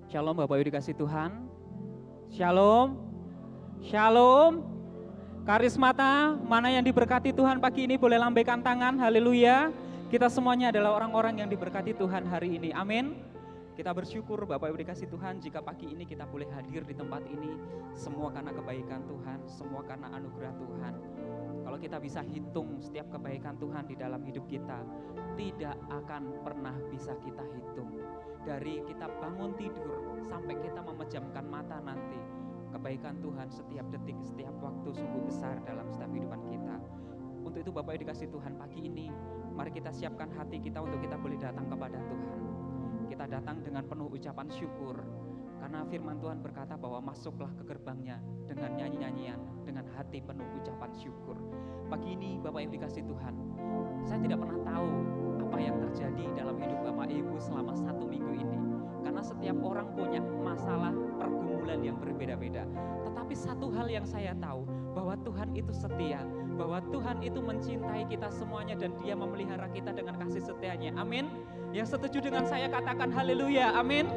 Shalom Bapak Ibu dikasih Tuhan. Shalom. Shalom. Karismata, mana yang diberkati Tuhan pagi ini boleh lambaikan tangan. Haleluya. Kita semuanya adalah orang-orang yang diberkati Tuhan hari ini. Amin. Kita bersyukur Bapak Ibu dikasih Tuhan jika pagi ini kita boleh hadir di tempat ini. Semua karena kebaikan Tuhan, semua karena anugerah Tuhan. Kalau kita bisa hitung setiap kebaikan Tuhan di dalam hidup kita, tidak akan pernah bisa kita hitung. Dari kita bangun tidur sampai kita memejamkan mata nanti, kebaikan Tuhan setiap detik, setiap waktu sungguh besar dalam setiap kehidupan kita. Untuk itu Bapak Ibu dikasih Tuhan pagi ini, mari kita siapkan hati kita untuk kita boleh datang kepada Tuhan. Kita datang dengan penuh ucapan syukur, karena firman Tuhan berkata bahwa masuklah ke gerbangnya dengan nyanyi-nyanyian, dengan hati penuh ucapan syukur. Pagi ini Bapak Ibu dikasih Tuhan, saya tidak pernah tahu apa yang terjadi dalam hidup Bapak Ibu selama 1 minggu ini. Karena setiap orang punya masalah pergumulan yang berbeda-beda. Tetapi satu hal yang saya tahu, bahwa Tuhan itu setia, bahwa Tuhan itu mencintai kita semuanya dan Dia memelihara kita dengan kasih setianya. Amin. Yang setuju dengan saya katakan haleluya. Amin.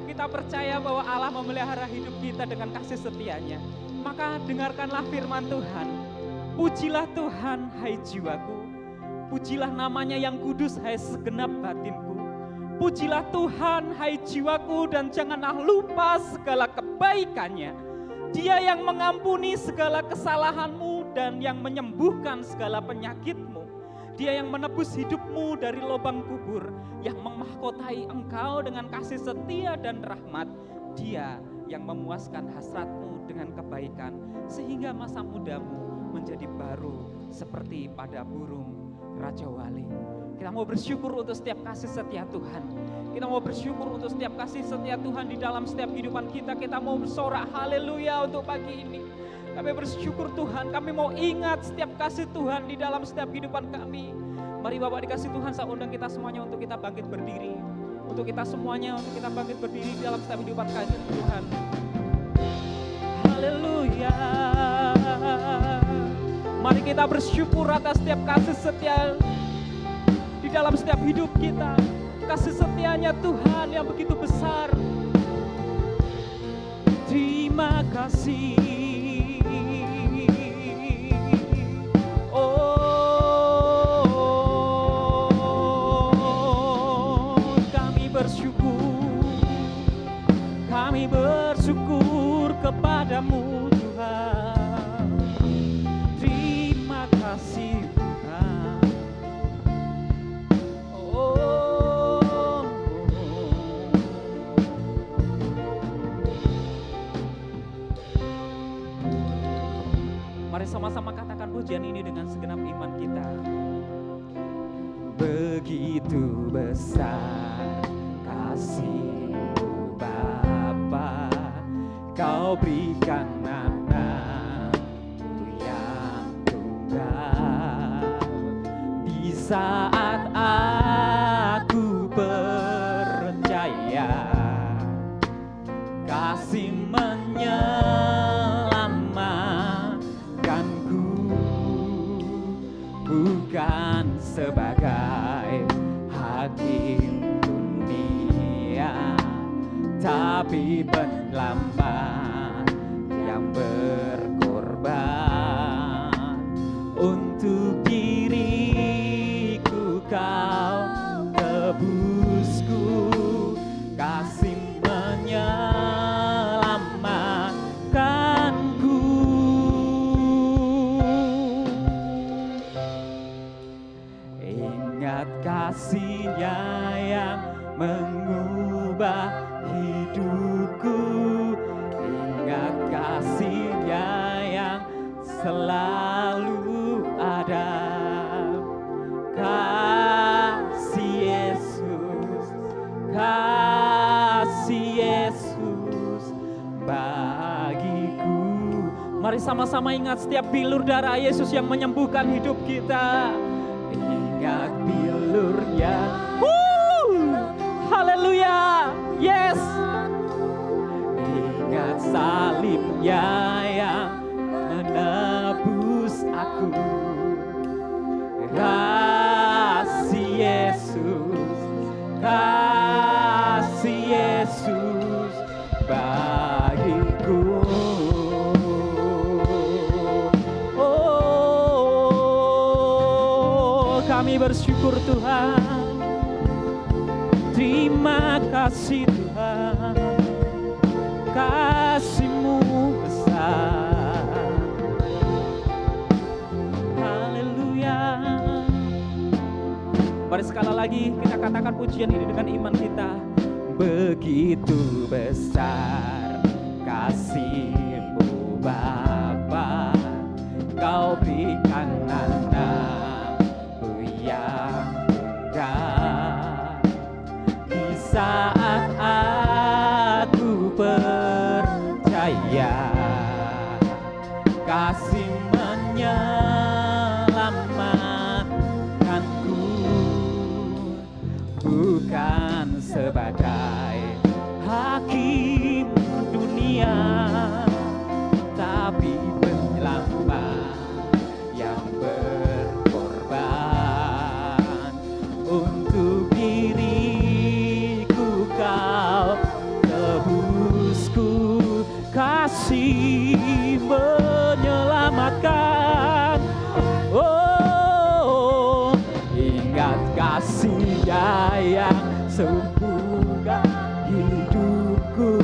Kita percaya bahwa Allah memelihara hidup kita dengan kasih setianya. Maka dengarkanlah firman Tuhan. Pujilah Tuhan hai jiwaku, pujilah namanya yang kudus hai segenap batinku. Pujilah Tuhan hai jiwaku dan janganlah lupa segala kebaikannya. Dia yang mengampuni segala kesalahanmu dan yang menyembuhkan segala penyakitmu. Dia yang menebus hidupmu dari lubang kubur, yang memahkotai engkau dengan kasih setia dan rahmat. Dia yang memuaskan hasratmu dengan kebaikan, sehingga masa mudamu menjadi baru seperti pada burung Raja Wali. Kita mau bersyukur untuk setiap kasih setia Tuhan. Kita mau bersyukur untuk setiap kasih setia Tuhan di dalam setiap kehidupan kita. Kita mau bersorak haleluya untuk pagi ini. Kami bersyukur Tuhan, kami mau ingat setiap kasih Tuhan di dalam setiap kehidupan kami. Mari Bapak dikasih Tuhan, saya undang kita semuanya untuk kita bangkit berdiri. Untuk kita semuanya, untuk kita bangkit berdiri di dalam setiap kehidupan kasih Tuhan. Haleluya. Mari kita bersyukur atas setiap kasih setia di dalam setiap hidup kita. Kasih setianya Tuhan yang begitu besar. Terima kasih. Kami bersyukur kepadamu Tuhan. Terima kasih Tuhan. Mari sama-sama katakan pujian ini dengan segenap iman kita. Begitu besar kasih Bapa, Kau berikan anakmu yang tunggal. Di saat aku percaya kasih menyelamatkanku, bukan sebagai hakim dunia, tapi penyelamat yang berkorban. Untuk diriku Kau tebusku, kasih menyelamatkanku. Ingat kasih-Nya yang mengubah hidupku, ingat kasih-Nya yang selalu ada. Kasih Yesus, kasih Yesus bagiku. Mari sama-sama ingat setiap bilur darah Yesus yang menyembuhkan hidup kita. Ingat bilurnya. Haleluya. Yes. Ingat salibnya yang menebus aku. Kasih Yesus, kasih Yesus bersyukur Tuhan. Terima kasih Tuhan, kasih-Mu besar. Haleluya. Mari sekali lagi kita katakan pujian ini dengan iman kita. Begitu besar kasih-Mu Bapa, Kau berikan anak-Mu yang tunggal. Di saat aku percaya, kasih menyelamatkanku, bukan sebagai hakim dunia, tapi penyelamat yang berkorban. Untuk diriku Kau tebusku, kasih menyelamatkan. Oh, ingat kasih-Nya yang sembuhkan hidupku,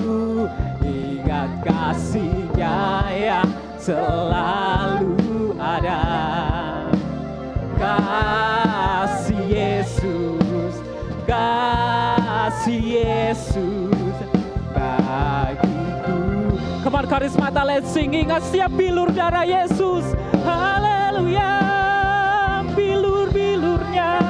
ingat kasih-Nya yang selalu ada. Kasih Yesus, kasih Yesus bagiku. Come on Karismata, let's sing. Ingat setiap bilur darah Yesus. Haleluya, bilur-bilurnya.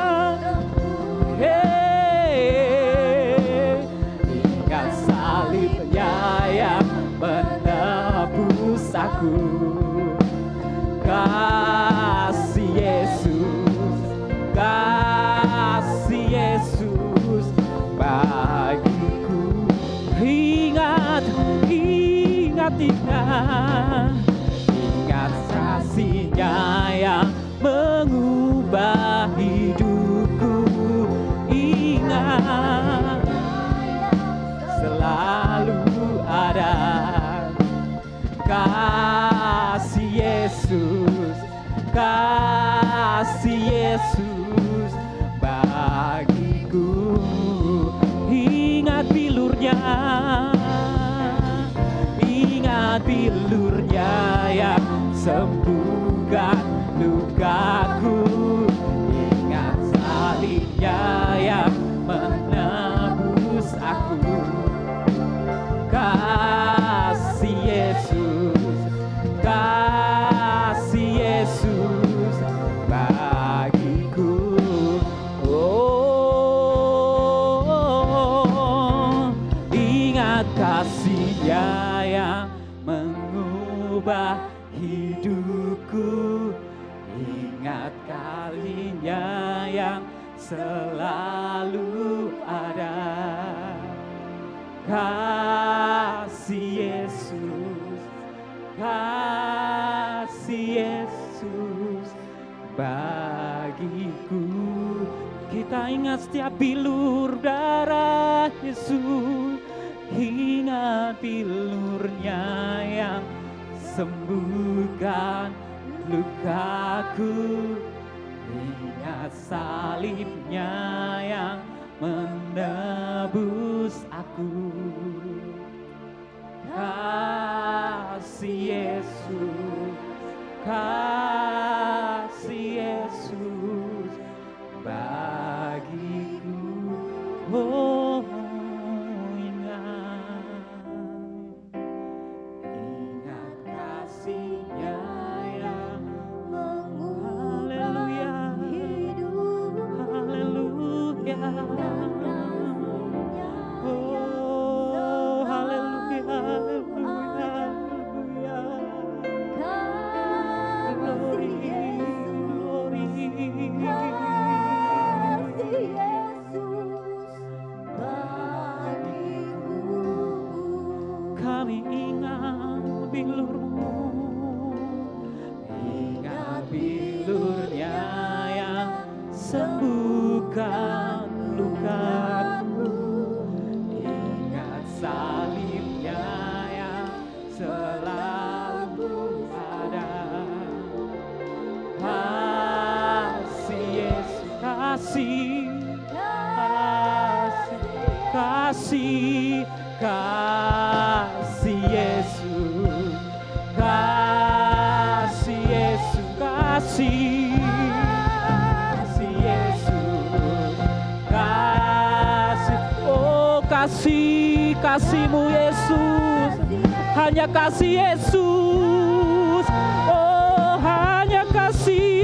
Hey, ingat salibnya yang menebus aku. Kasih Yesus, kasih Yesus bagiku. Ingat, ingat, ingat, ingat kasih-Nya yang mengubah hidupku. Ingat, selalu ada. Kasih Yesus, kasih Yesus bagiku. Ingat bilurnya, ingat bilurnya yang sembuhkan lukaku. Ingat salibnya yang menebus aku. Kasih Yesus, kasih Yesus bagiku. Oh, ingat kasih-Nya yang mengubah hidupku. Ingat kali-Nya yang selalu ada. Kasih Yesus, kasih Yesus bagiku. Kita ingat setiap bilur darah Yesus. Ingat bilurnya yang sembuhkan lukaku. Ingat salibnya yang menebus aku. Kasih Yesus, kasih Yesus bagiku. Oh, ingat kasih-Nya yang haleluya, haleluya. Oh, haleluya, haleluya, haleluya. Glory, glory. Kasih Yesus bagiku. Kami ingat bilur-Mu, ingat bilurnya yang sembuhkan lukaku. Ingat salibnya yang selalu ada. Kasih Yesus, kasih, kasih, kasih Yesus, kasih Yesus, kasih, kasih Yesus, kasih, oh kasih, kasih-Mu Yesus, hanya kasih Yesus, oh hanya kasih.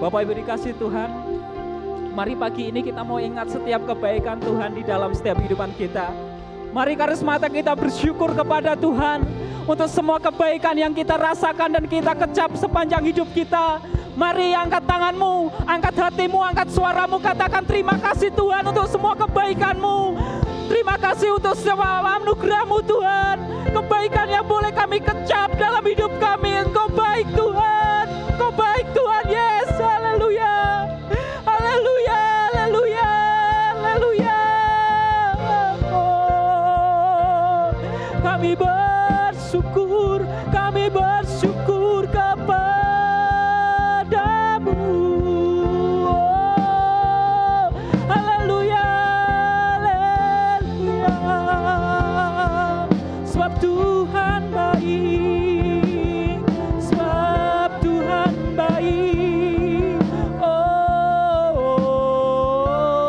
Bapak Ibu dikasih Tuhan, mari pagi ini kita mau ingat setiap kebaikan Tuhan di dalam setiap kehidupan kita. Mari Karismata kita bersyukur kepada Tuhan untuk semua kebaikan yang kita rasakan dan kita kecap sepanjang hidup kita. Mari angkat tanganmu, angkat hatimu, angkat suaramu, katakan terima kasih Tuhan untuk semua kebaikan-Mu. Terima kasih untuk semua anugerah-Mu Tuhan. Kebaikan yang boleh kami kecap dalam hidup kami. Engkau baik Tuhan, Engkau baik Tuhan. Yes, haleluya, haleluya, haleluya, haleluya. Oh, kami bersyukur, kami bersyukur kepadamu. Oh, haleluya, haleluya. Sebab Tuhan baik, sebab Tuhan baik. Oh,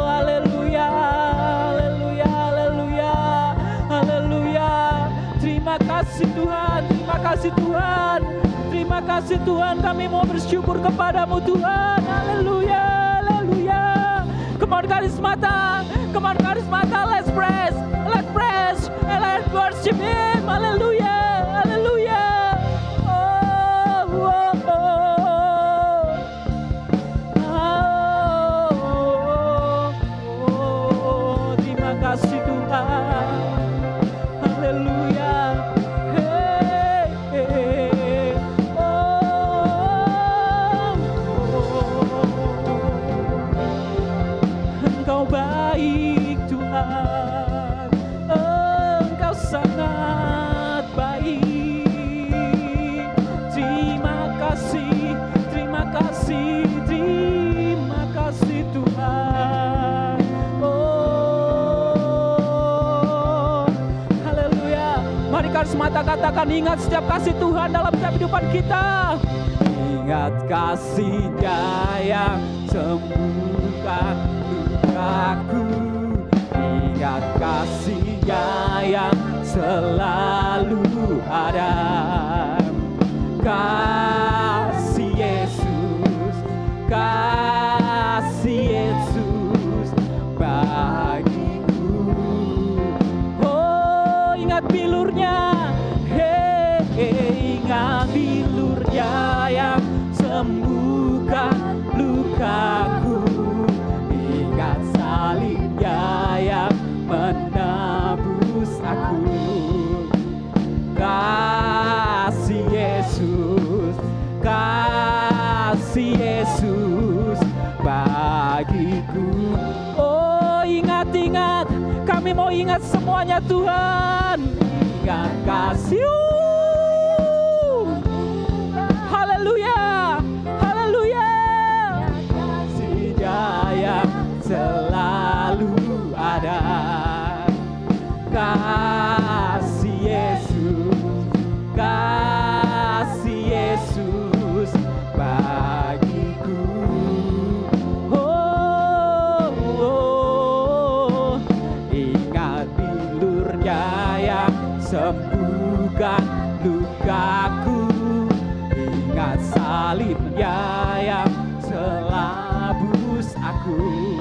haleluya, haleluya, haleluya, haleluya. Terima kasih Tuhan, terima kasih Tuhan, terima kasih Tuhan. Kami mau bersyukur kepadamu Tuhan. Haleluya, haleluya. Come on Karismata, come on Karismata. Let's praise, let's praise, and let's worship Him. Haleluya, haleluya. Oh, oh, oh. Oh, terima kasih Tuhan. Haleluya. Hey, hey. Oh, Engkau baik Tuhan, Engkau sangat baik. Terima kasih, terima kasih, terima kasih Tuhan. Oh, haleluya. Mari Karismata katakan, ingat setiap kasih Tuhan dalam setiap kehidupan kita. Ingat kasih-Nya yang sembuhkan lukaku. Ingat kasih-Nya yang selalu ada. Kasih Yesus, kasih Yesus bagiku. Oh, ingat bilur-Nya, ingat bilur-Nya yang sembuhkan lukaku. Ingat salib-Nya yang menebus aku. Kasih Yesus, kasih Yesus bagiku. Oh, ingat-ingat, kami mau ingat semuanya Tuhan. Ingat kasih. Haleluya, haleluya. Kasih-Nya yang selalu ada. Kasih Yesus, kasih Yesus bagiku. Oh, oh, ingat bilur-Nya yang sembuhkan lukaku. Ingat salib-Nya yang selabus aku.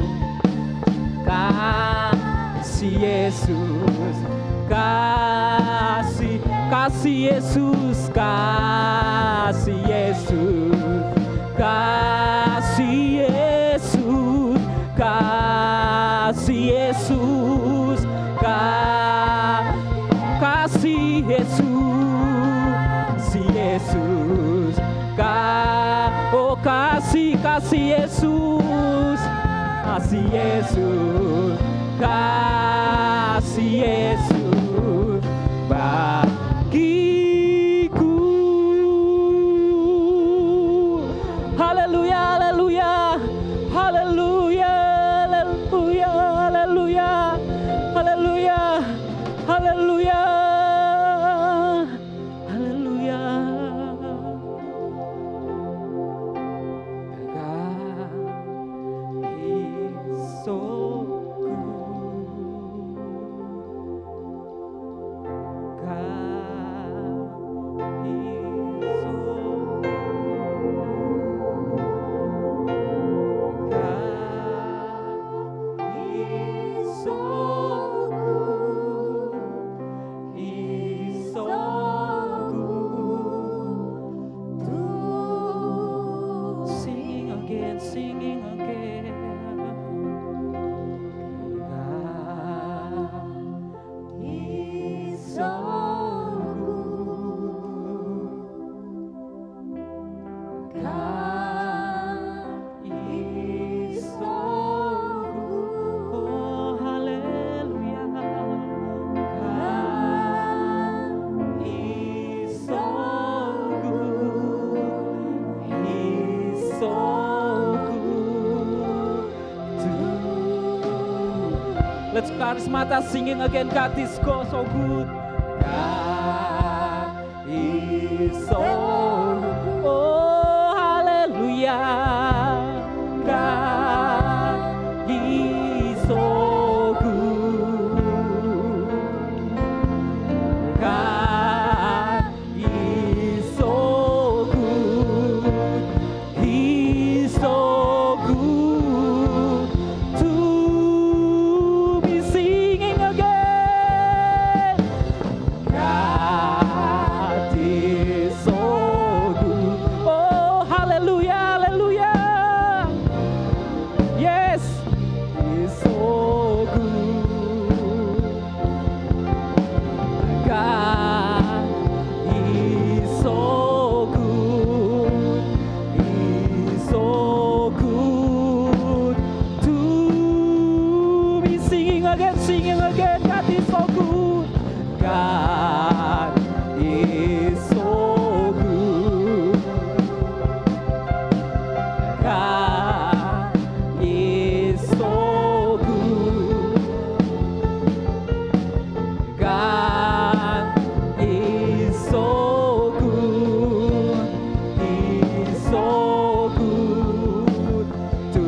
Kasih Yesus, kasih, kasih Yesus, kasih Yesus, kasih Yesus, kasih Yesus, kasih Yesus, kasih Yesus, kasih kasih Yesus, kasih Yesus, kasih Yesus bagiku. Haleluya, haleluya, haleluya, haleluya, haleluya, haleluya, haleluya, haleluya. God is so good. God is so Let's Charismata singing again. God is so good. God is so good. Oh, hallelujah. God is so good. God is so good. He's so good to be singing again. God is so good. Oh, hallelujah, hallelujah. Yes, He's so good. God is so good. He's so good to be singing again, singing again. God is so good. God is so good. God is so good. God is so good. He's so good to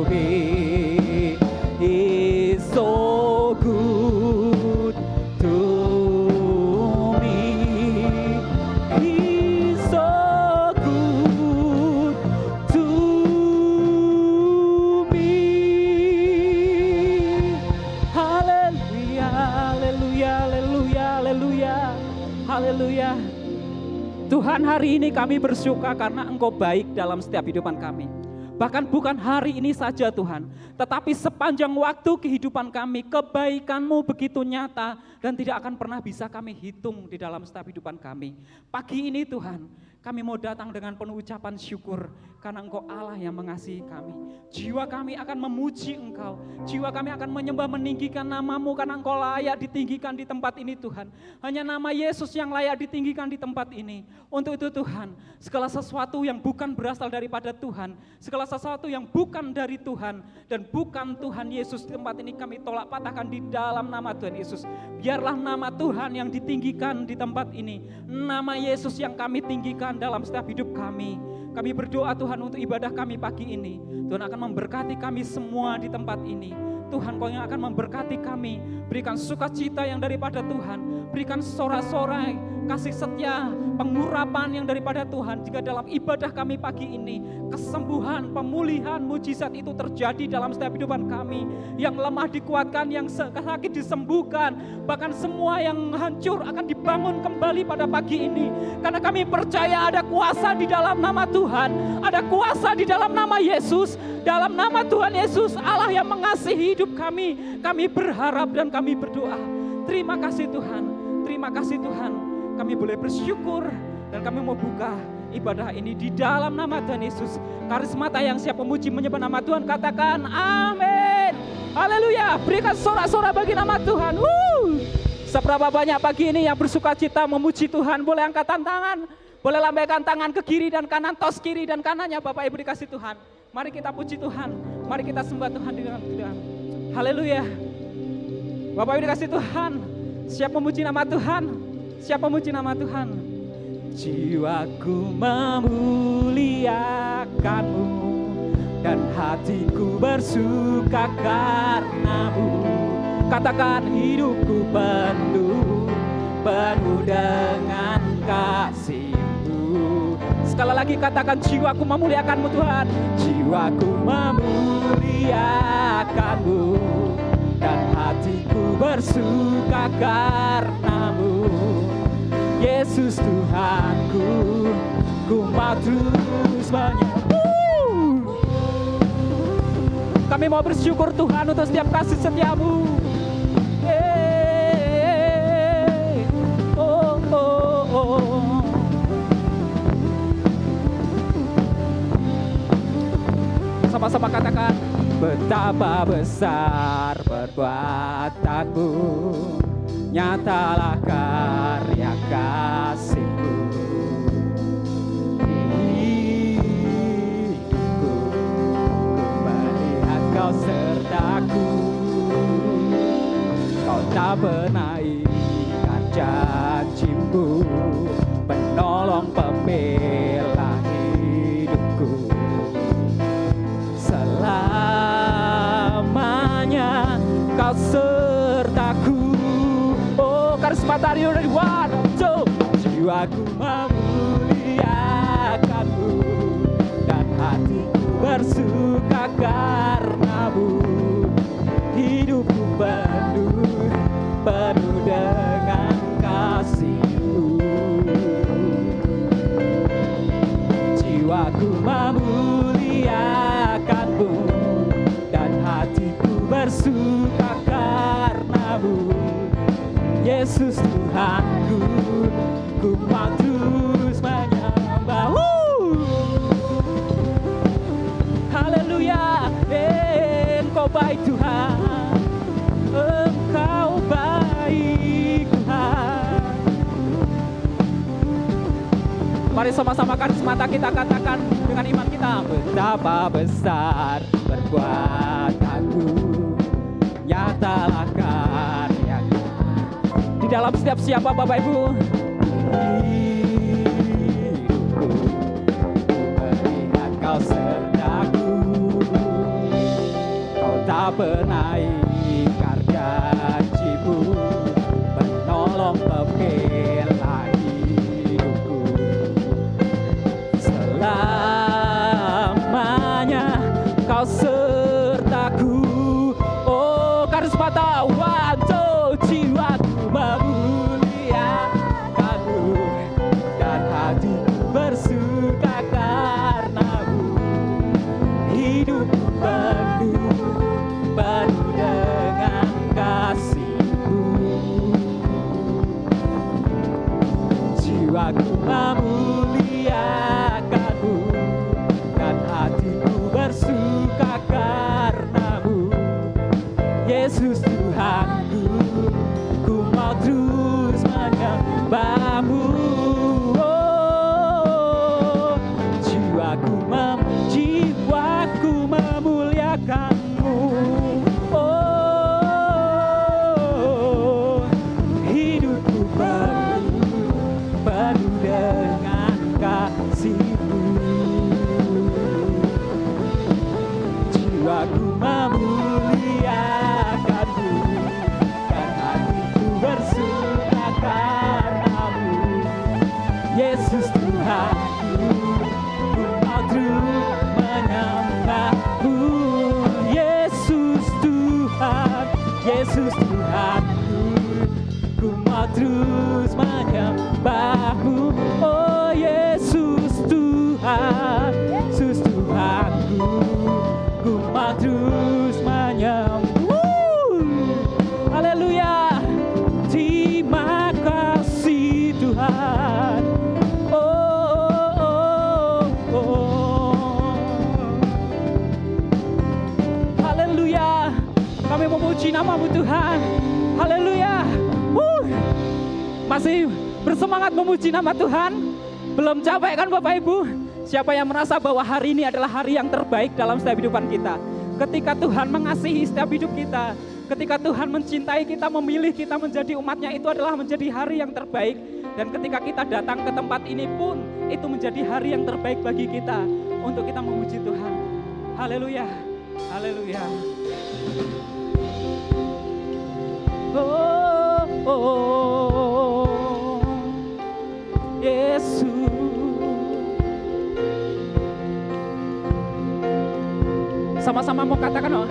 me. He's so good to me. He's so good to me. Haleluya, haleluya, haleluya, haleluya, haleluya. Tuhan, hari ini kami bersyukur karena Engkau baik dalam setiap kehidupan kami. Bahkan bukan hari ini saja Tuhan, tetapi sepanjang waktu kehidupan kami, kebaikan-Mu begitu nyata dan tidak akan pernah bisa kami hitung di dalam setiap kehidupan kami. Pagi ini Tuhan, kami mau datang dengan penuh ucapan syukur karena Engkau Allah yang mengasihi kami. Jiwa kami akan memuji Engkau, jiwa kami akan menyembah meninggikan nama-Mu karena Engkau layak ditinggikan di tempat ini Tuhan. Hanya nama Yesus yang layak ditinggikan di tempat ini. Untuk itu Tuhan, segala sesuatu yang bukan berasal daripada Tuhan, segala sesuatu yang bukan dari Tuhan dan bukan Tuhan Yesus di tempat ini kami tolak patahkan di dalam nama Tuhan Yesus. Biarlah nama Tuhan yang ditinggikan di tempat ini, nama Yesus yang kami tinggikan dalam setiap hidup kami. Kami berdoa Tuhan untuk ibadah kami pagi ini. Tuhan akan memberkati kami semua di tempat ini. Tuhan, Kau yang akan memberkati kami. Berikan sukacita yang daripada Tuhan. Berikan sorak-sorai, kasih setia, pengurapan yang daripada Tuhan. Jika dalam ibadah kami pagi ini, kesembuhan, pemulihan, mujizat itu terjadi dalam setiap kehidupan kami. Yang lemah dikuatkan, yang sakit disembuhkan. Bahkan semua yang hancur akan dibangun kembali pada pagi ini. Karena kami percaya ada kuasa di dalam nama Tuhan. Ada kuasa di dalam nama Yesus. Dalam nama Tuhan Yesus, Allah yang mengasihi hidup kami. Kami berharap dan kami berdoa. Terima kasih Tuhan. Terima kasih Tuhan. Kami boleh bersyukur dan kami mau buka ibadah ini di dalam nama Tuhan Yesus. Karismata yang siap memuji menyembah nama Tuhan, katakan amin. Haleluya. Berikan sorak-sorak bagi nama Tuhan. Seberapa banyak pagi ini yang bersuka cita memuji Tuhan, boleh angkat tangan, boleh lambaikan tangan ke kiri dan kanan, tos kiri dan kanannya Bapak Ibu dikasih Tuhan. Mari kita puji Tuhan, mari kita sembah Tuhan di dalam Tuhan. Haleluya. Bapak Ibu dikasih Tuhan, siap memuji nama Tuhan, siap memuji nama Tuhan. Jiwaku memuliakanmu dan hatiku bersuka karenamu. Katakan hidupku penuh dengan kasih-Mu. Sekali lagi katakan jiwaku memuliakanmu Tuhan. Jiwaku memuliakanmu dan hatiku bersuka karenamu. Yesus Tuhanku, ku mau terus menyembah. Kami mau bersyukur Tuhan untuk setiap kasih setia-Mu. Sama-sama katakan, betapa besar perbuatan-Mu, nyatalah karya kasih-Mu. Hidupku, ku melihat Kau sertaku. Kau tak pernah ingat janji-Mu, penolong pembela hidupku. Selamanya Kau sertaku. Karismata dari Waduh, jiwaku memuliakanmu dan hatiku bersuka karenamu. Hidupku penuh dengan kasih-Mu. Jiwaku memuliakanmu dan hatiku bersuka karenamu. Yesus Tuhanku, ku mau terus menyembah. Haleluya, Engkau baik Tuhan, Engkau baik Tuhan. Mari sama-sama karismata kita katakan dengan iman kita. Betapa besar perbuatan-Mu, nyatalah karya di dalam setiap siapa Bapak Ibu. Hidupku melihat Kau sertaku. Kau tak pernah ingkar janji-Mu, penolong pembela hidupku. Selamanya Kau sertaku. Karismata waduh, jiwaku memuliakanmu dan hatiku bersuka karenamu. Hidupku penuh dengan kasih-Mu. Jiwaku memuliakanmu dan hatiku bersuka karenamu. Yesus Tuhanku, ku mau terus menyembah-Mu. Jiwaku memuliakan-Mu. Hidupku penuh dengan kasih-Mu. Jiwaku memuliakan-Mu dan hatiku bersuka karenamu. Yesus Tuhanku, ku mau terus menyembah-Mu. Yesus Tuhan, Yesus Tuhanku, ku mau terus menyembah-Mu. Oh Yesus Tuhan, Yesus Tuhanku, ku mau terus menyembah. Haleluya, terima kasih Tuhan. Oh, oh, oh. memuji nama-Mu Tuhan. Haleluya. Masih bersemangat memuji nama Tuhan? Belum capek kan Bapak Ibu? Siapa yang merasa bahwa hari ini adalah hari yang terbaik dalam setiap kehidupan kita? Ketika Tuhan mengasihi setiap hidup kita, ketika Tuhan mencintai kita, memilih kita menjadi umatnya, itu adalah menjadi hari yang terbaik. Dan ketika kita datang ke tempat ini pun, itu menjadi hari yang terbaik bagi kita untuk kita memuji Tuhan. Haleluya, haleluya. Yesus. Sama-sama mau katakan,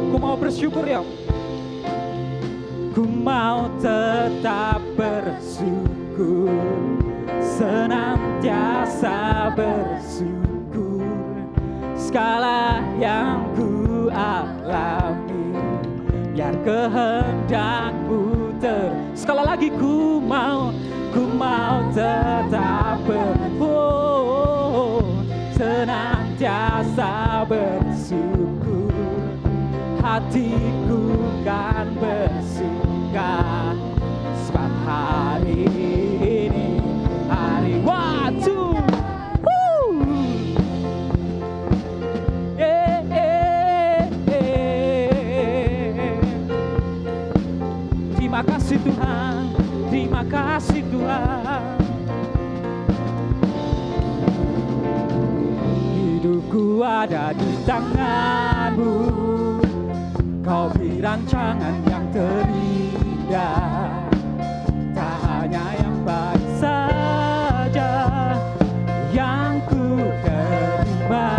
ku mau bersyukur ya. Ku mau tetap bersyukur, senantiasa bersyukur. Segala yang ku alami, biar kehendak-Mu sekali lagi ku mau tetap senantiasa bersyukur. Hatiku kan bersuka, sebab hari ini hari waktu. Terima kasih Tuhan, terima kasih Tuhan. Hidupku ada di tangan-Mu, Kau beri rancangan yang terindah. Tak hanya yang baik saja yang ku terima,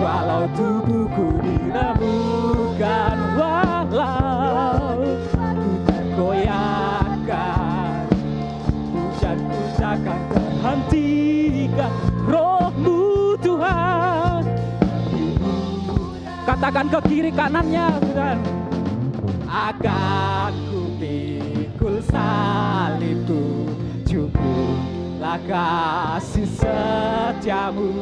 walau tubuhku diremukkan, walau ku tergoyahkan, pujianku takkan terhentikan. Roh-Mu Tuhan, katakan ke kiri kanannya Tuhan, akan ku pikul salibku, cukuplah kasih setiamu.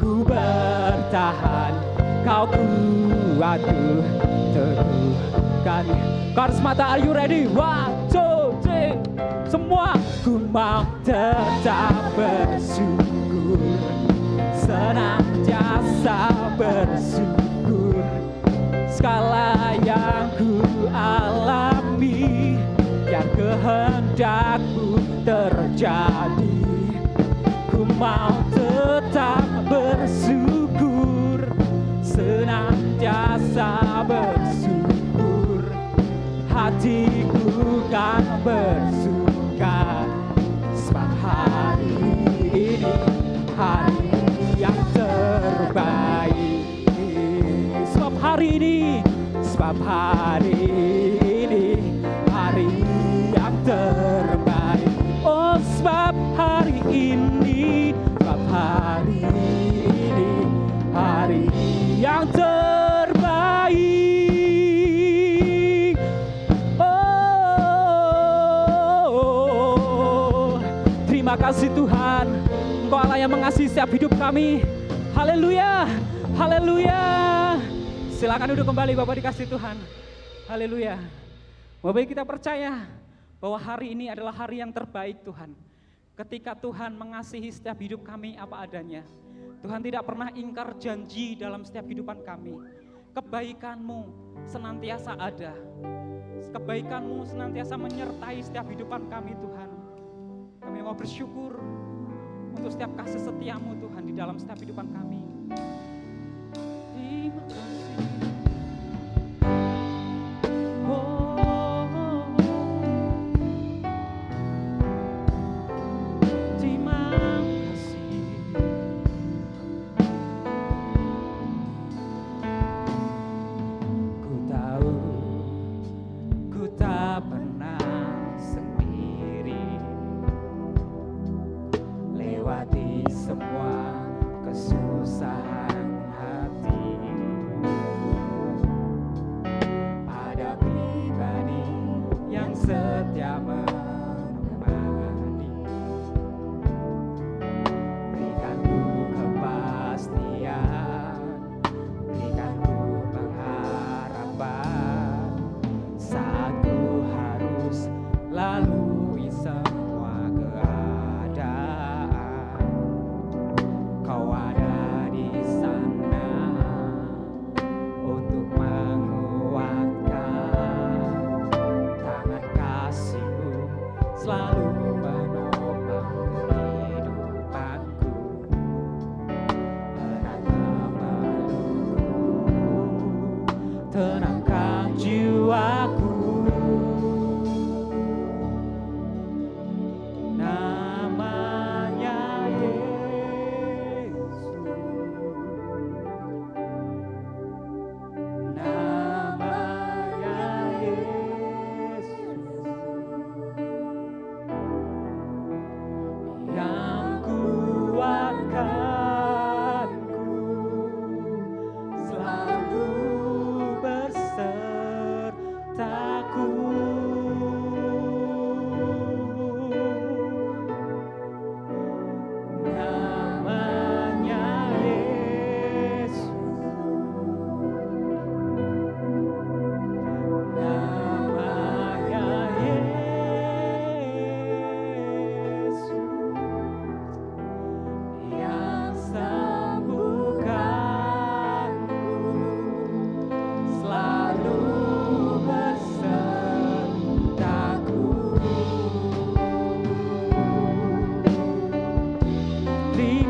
Ku bertahan, Kau kuatku teguhkan. Karismata, are you ready? 1, 2, 3. Semua. Ku mau tetap bersyukur, senantiasa bersyukur. Segala yang ku alami, biar kehendak-Mu terjadi. Ku mau tetap bersyukur, senantiasa bersyukur. Hatiku kan bersuka, sebab hari ini hari yang terbaik. Sebab hari ini hari yang terbaik. Oh, sebab hari ini hari yang terbaik. Oh, terima kasih Tuhan, Engkau Allah yang mengasihi setiap hidup kami. Haleluya, haleluya. Silakan duduk kembali Bapak dikasih Tuhan. Haleluya. Bapak kita percaya bahwa hari ini adalah hari yang terbaik Tuhan. Ketika Tuhan mengasihi setiap hidup kami apa adanya. Tuhan tidak pernah ingkar janji dalam setiap kehidupan kami. Kebaikan-Mu senantiasa ada. Kebaikan-Mu senantiasa menyertai setiap kehidupan kami Tuhan. Kami mau bersyukur untuk setiap kasih setia-Mu Tuhan di dalam setiap kehidupan kami. Terima kasih.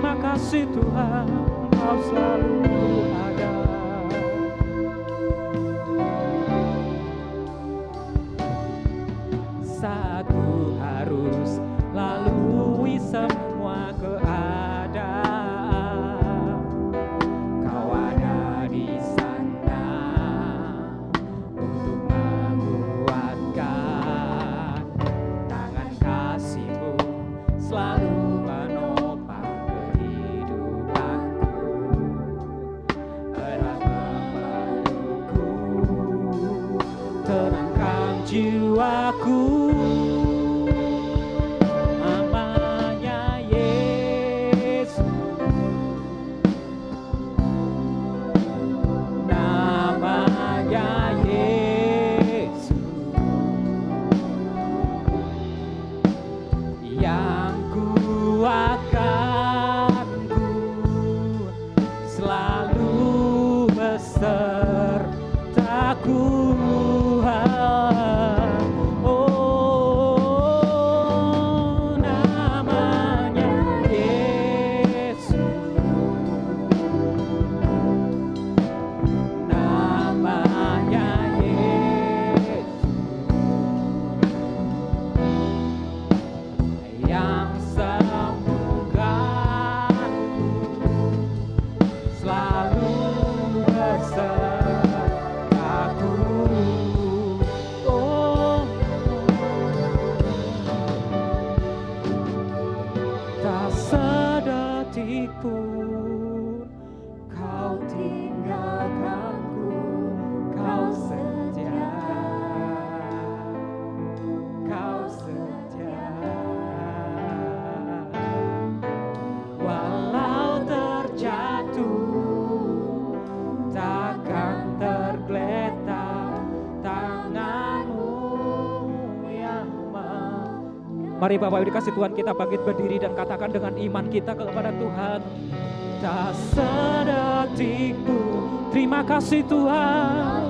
Terima kasih Tuhan, Kau selalu ada. Saat ku harus lalui semua keadaan, Kau ada di sana untuk menguatkan. Tangan kasih-Mu selalu menopang kehidupanku, erat memelukku, tenangkan jiwaku. Namanya Yesus, namanya Yesus, yang kuatkanku, selalu besertaku. Oh, namanya Yesus, namanya Yesus, yang sembuhkanku, selalu besertaku. Oh, tak sedetik pun Kau tinggalkanku, Kau setia, Kau setia. Walau terjatuh, takkan tergeletak, tangan-Mu yang Mari Bapak Ibu dikasih Tuhan, kita bangkit berdiri dan katakan dengan iman kita kepada Tuhan. Tak sedetik pun. Terima kasih Tuhan,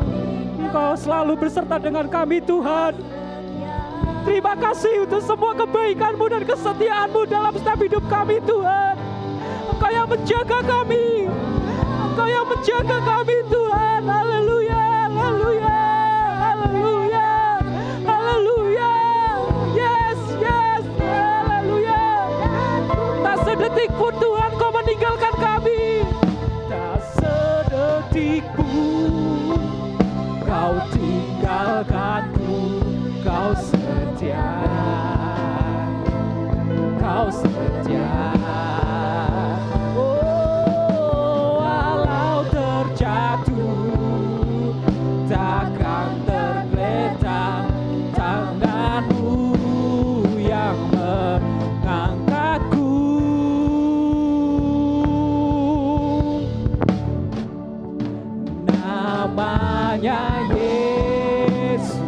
Engkau selalu beserta dengan kami Tuhan. Terima kasih untuk semua kebaikan-Mu dan kesetiaan-Mu dalam setiap hidup kami Tuhan. Engkau yang menjaga kami, Engkau yang menjaga kami Tuhan. Haleluya, haleluya, haleluya, haleluya. Yes, yes, haleluya. Tak sedetik pun Tuhan Kau meninggalkan kami. Tak sedetik pun Kau tinggalkanku, Kau setia, Kau setia. Oh, walau terjatuh, takkan tergeletak, tangan-Mu yang mengangkatku. Namanya Yesus,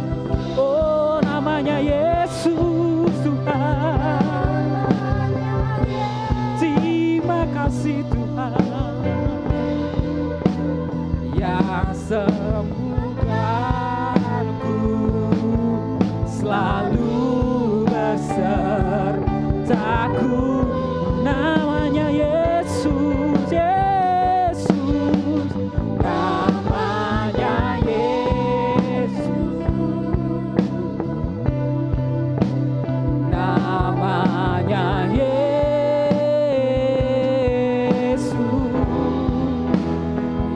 oh namanya Yesus Tuhan. Terima kasih Tuhan, yang sembuhkanku, selalu besertaku. Namanya Yesus, Yesus, namanya Yesus, namanya Yesus,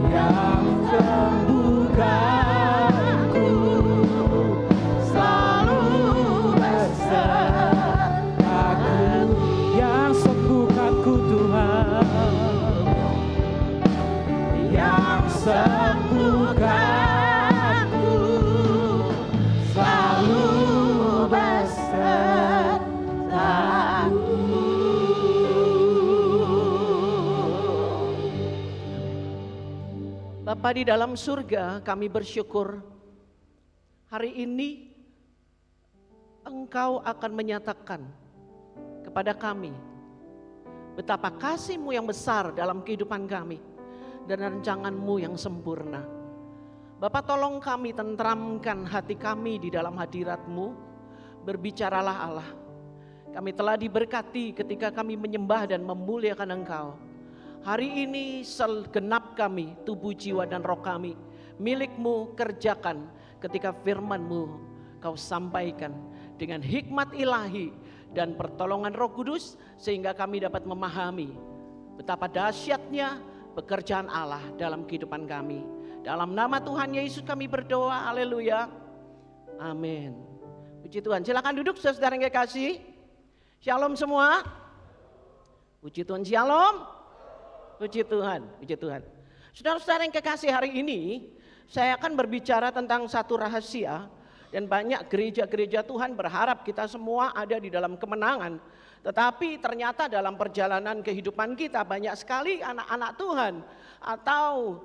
yang sembuhkanku, selalu besertaku. Yang sembuhkanku Tuhan, yang sembuhkanku, selalu besertaku. Bapa di dalam surga, kami bersyukur hari ini Engkau akan menyatakan kepada kami betapa kasih-Mu yang besar dalam kehidupan kami dan rancangan-Mu yang sempurna. Bapa, tolong kami tentramkan hati kami di dalam hadirat-Mu. Berbicaralah Allah, Kami telah diberkati ketika kami menyembah dan memuliakan Engkau. Hari ini segenap kami, tubuh, jiwa, dan roh kami, milik-Mu kerjakan ketika firman-Mu Kau sampaikan dengan hikmat ilahi dan pertolongan Roh Kudus, sehingga kami dapat memahami betapa dahsyatnya pekerjaan Allah dalam kehidupan kami. Dalam nama Tuhan Yesus kami berdoa, haleluya, amin. Puji Tuhan, silakan duduk saudara yang kekasih. Shalom semua. Puji Tuhan, shalom. Puji Tuhan, puji Tuhan. Saudara-saudara yang kekasih, hari ini saya akan berbicara tentang satu rahasia. Dan banyak gereja-gereja Tuhan berharap kita semua ada di dalam kemenangan. Tetapi ternyata dalam perjalanan kehidupan kita banyak sekali anak-anak Tuhan atau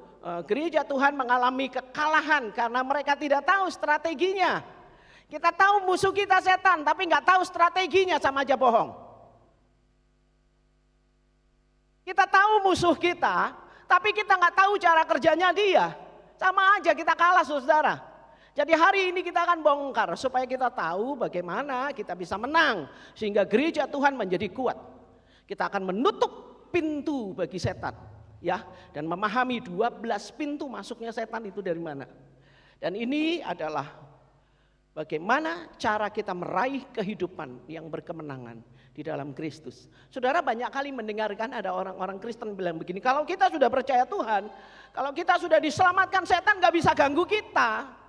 gereja Tuhan mengalami kekalahan karena mereka tidak tahu strateginya. Kita tahu musuh kita setan, tapi nggak tahu strateginya, sama aja bohong. Kita tahu musuh kita, tapi kita nggak tahu cara kerjanya dia. Sama aja kita kalah, saudara. Jadi hari ini kita akan bongkar supaya kita tahu bagaimana kita bisa menang. Sehingga gereja Tuhan menjadi kuat. Kita akan menutup pintu bagi setan. Ya, dan memahami 12 pintu masuknya setan itu dari mana. Dan ini adalah bagaimana cara kita meraih kehidupan yang berkemenangan di dalam Kristus. Saudara, banyak kali mendengarkan ada orang-orang Kristen bilang begini, kalau kita sudah percaya Tuhan, kalau kita sudah diselamatkan, setan gak bisa ganggu kita.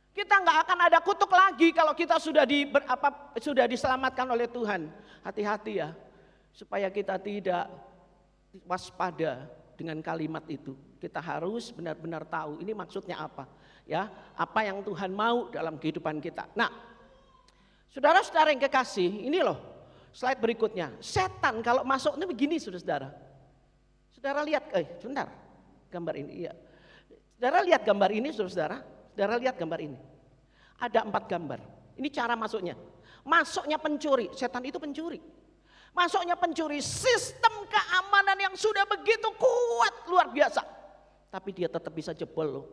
Kita nggak akan ada kutuk lagi kalau kita sudah diselamatkan oleh Tuhan. Hati-hati ya, supaya kita tidak waspada dengan kalimat itu. Kita harus benar-benar tahu ini maksudnya apa, ya, apa yang Tuhan mau dalam kehidupan kita. Nah, saudara-saudara yang kekasih, ini loh slide berikutnya. Setan kalau masuk ini begini, saudara. Saudara lihat, sebentar, gambar ini. Ya. Saudara lihat gambar ini, saudara. Saudara lihat gambar ini. Ada 4 gambar. Ini cara masuknya. Masuknya pencuri. Setan itu pencuri. Masuknya pencuri. Sistem keamanan yang sudah begitu kuat, luar biasa. Tapi dia tetap bisa jebol loh.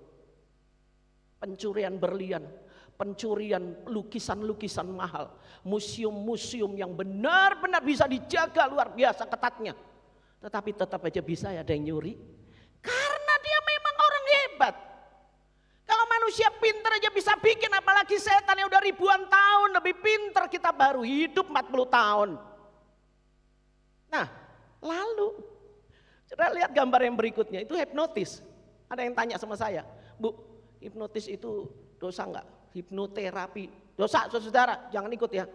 Pencurian berlian. Pencurian lukisan-lukisan mahal. Museum-museum yang benar-benar bisa dijaga luar biasa ketatnya. Tetapi tetap aja bisa ya ada yang nyuri. Karena dia memang orang hebat. Kalau manusia pintar aja bisa bikin, apalagi setan yang udah ribuan tahun lebih pintar, kita baru hidup 40 tahun. Nah, lalu coba lihat gambar yang berikutnya, itu hipnotis. Ada yang tanya sama saya, Bu, hipnotis itu dosa enggak? Hipnoterapi, dosa saudara, jangan ikut ya.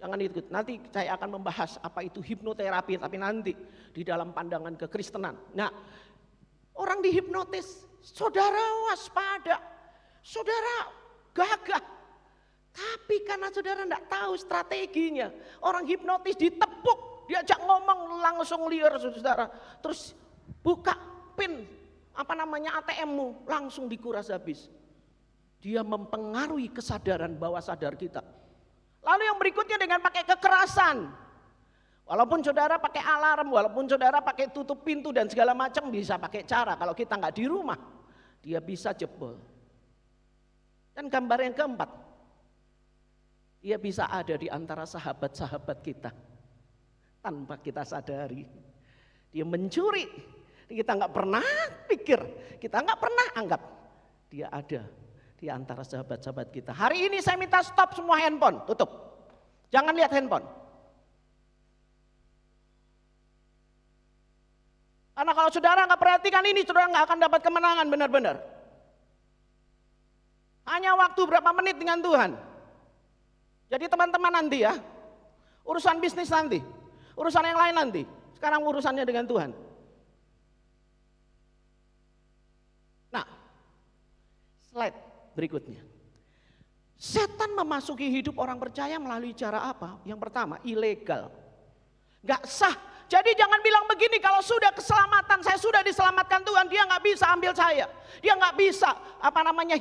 Jangan ikut, nanti saya akan membahas apa itu hipnoterapi, tapi nanti di dalam pandangan kekristenan. Nah, orang dihipnotis, saudara waspada, saudara gagah. Tapi karena saudara tidak tahu strateginya, orang hipnotis ditepuk, diajak ngomong langsung liar saudara. Terus buka pin, ATM-mu, langsung dikuras habis. Dia mempengaruhi kesadaran bawah sadar kita. Lalu yang berikutnya dengan pakai kekerasan. Walaupun saudara pakai alarm, walaupun saudara pakai tutup pintu dan segala macam bisa pakai cara. Kalau kita nggak di rumah, dia bisa jebol. Dan gambar yang keempat, dia bisa ada di antara sahabat-sahabat kita tanpa kita sadari. Dia mencuri, kita nggak pernah pikir, kita nggak pernah anggap dia ada di antara sahabat-sahabat kita. Hari ini saya minta stop semua handphone, tutup, jangan lihat handphone. Karena kalau saudara nggak perhatikan ini, saudara nggak akan dapat kemenangan benar-benar. Hanya waktu berapa menit dengan Tuhan. Jadi teman-teman nanti ya, urusan bisnis nanti, urusan yang lain nanti. Sekarang urusannya dengan Tuhan. Nah, slide berikutnya. Setan memasuki hidup orang percaya melalui cara apa? Yang pertama, ilegal. Gak sah. Jadi jangan bilang begini, kalau sudah keselamatan, saya sudah diselamatkan Tuhan, dia nggak bisa ambil saya. Dia nggak bisa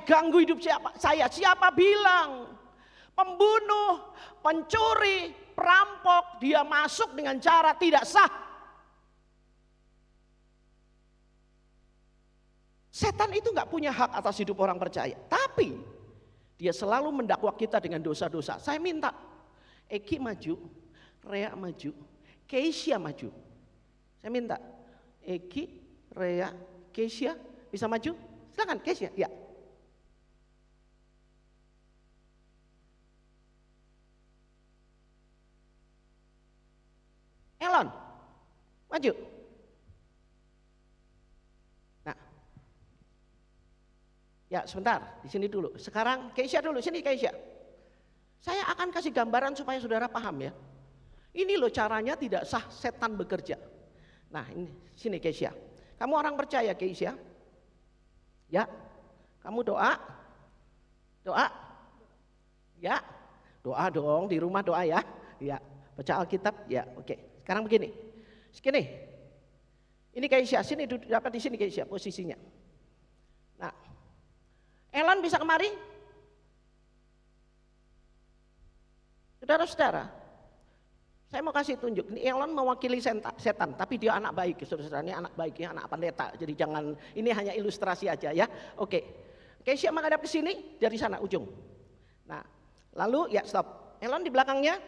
ganggu hidup saya. Siapa bilang? Pembunuh, pencuri, perampok, dia masuk dengan cara tidak sah. Setan itu nggak punya hak atas hidup orang percaya. Tapi dia selalu mendakwa kita dengan dosa-dosa. Saya minta, Eki maju, Rea maju, Keisha maju. Saya minta Eki, Rea, Keisha bisa maju? Silakan Keisha, ya. Elon, maju. Nah, ya sebentar, di sini dulu. Sekarang Keisha dulu, sini Keisha. Saya akan kasih gambaran supaya saudara paham ya. Ini loh caranya tidak sah setan bekerja. Nah ini, sini Keisha. Kamu orang percaya Keisha? Ya, kamu doa? Doa? Ya, doa dong, di rumah doa ya. Ya, baca Alkitab, ya oke. Sekarang begini, ini Keisha, sini dapat di sini Keisha posisinya. Nah, Elon bisa kemari? Saudara-saudara, saya mau kasih tunjuk. Ini Elon mewakili setan, tapi dia anak baik, saudara-saudara. Ini anak baik, ya, anak pendeta. Jadi jangan, ini hanya ilustrasi aja ya. Oke, Keisha menghadap ke sini dari sana ujung. Nah, lalu ya stop. Elon di belakangnya,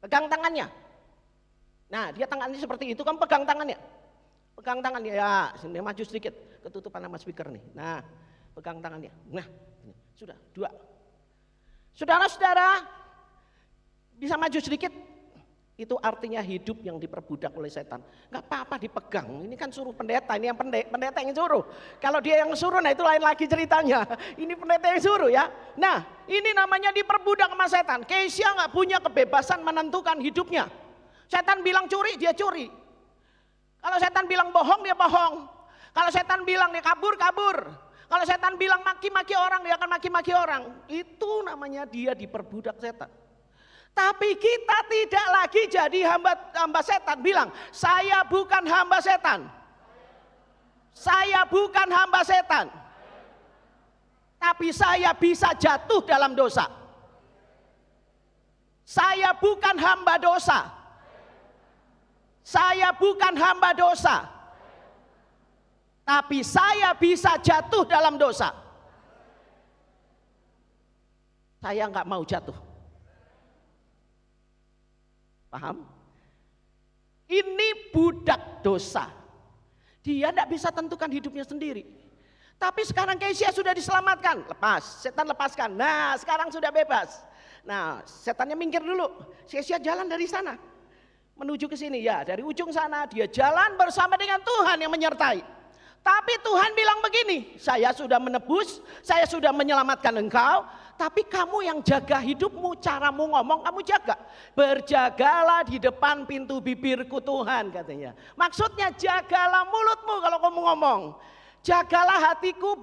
pegang tangannya. Nah, dia tangannya seperti itu, kamu pegang tangannya. Pegang tangannya, ya, sini maju sedikit, ketutupan sama speaker nih. Nah, pegang tangannya. Nah, sudah, 2. Saudara-saudara, bisa maju sedikit, itu artinya hidup yang diperbudak oleh setan. Gak apa-apa dipegang, ini kan suruh pendeta, ini yang pendeta yang suruh. Kalau dia yang suruh, nah itu lain lagi ceritanya. Ini pendeta yang suruh ya. Nah, ini namanya diperbudak sama setan. Keisha gak punya kebebasan menentukan hidupnya. Setan bilang curi, dia curi. Kalau setan bilang bohong, dia bohong. Kalau setan bilang dia kabur, kabur. Kalau setan bilang maki-maki orang, dia akan maki-maki orang. Itu namanya dia diperbudak setan. Tapi kita tidak lagi jadi hamba setan. Bilang, saya bukan hamba setan. Saya bukan hamba setan. Tapi saya bisa jatuh dalam dosa. Saya bukan hamba dosa. Saya bukan hamba dosa. Tapi saya bisa jatuh dalam dosa. Saya nggak mau jatuh. Paham? Ini budak dosa. Dia nggak bisa tentukan hidupnya sendiri. Tapi sekarang Keisha sudah diselamatkan. Lepas, setan lepaskan. Nah sekarang sudah bebas. Nah setannya minggir dulu. Keisha jalan dari sana. Menuju ke sini. Ya dari ujung sana dia jalan bersama dengan Tuhan yang menyertai. Tapi Tuhan bilang begini, saya sudah menebus, saya sudah menyelamatkan engkau, tapi kamu yang jaga hidupmu, caramu ngomong kamu jaga. Berjagalah di depan pintu bibirku Tuhan katanya. Maksudnya jagalah mulutmu kalau kamu ngomong. Jagalah hatiku,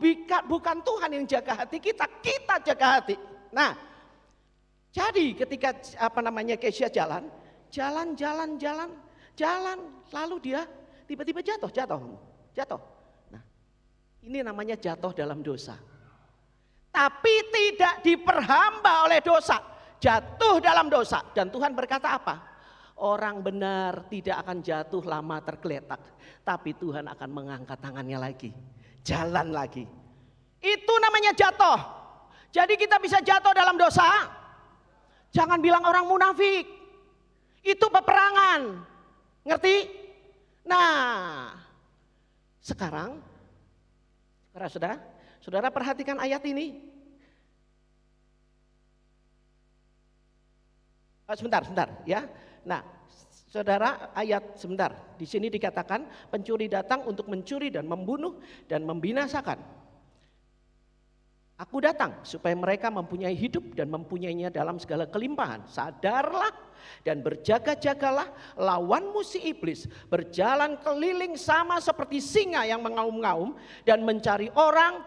bukan Tuhan yang jaga hati kita, kita jaga hati. Nah, jadi ketika Keisha jalan, lalu dia tiba-tiba jatuh. Ini namanya jatuh dalam dosa. Tapi tidak diperhamba oleh dosa. Jatuh dalam dosa. Dan Tuhan berkata apa? Orang benar tidak akan jatuh lama tergeletak. Tapi Tuhan akan mengangkat tangannya lagi. Jalan lagi. Itu namanya jatuh. Jadi kita bisa jatuh dalam dosa. Jangan bilang orang munafik. Itu peperangan. Ngerti? Nah, sekarang saudara perhatikan ayat ini. Sebentar ya. Nah, saudara sebentar. Di sini dikatakan pencuri datang untuk mencuri dan membunuh dan membinasakan. Aku datang supaya mereka mempunyai hidup dan mempunyainya dalam segala kelimpahan. Sadarlah dan berjaga-jagalah, lawanmu si iblis berjalan keliling sama seperti singa yang mengaum-ngaum dan mencari orang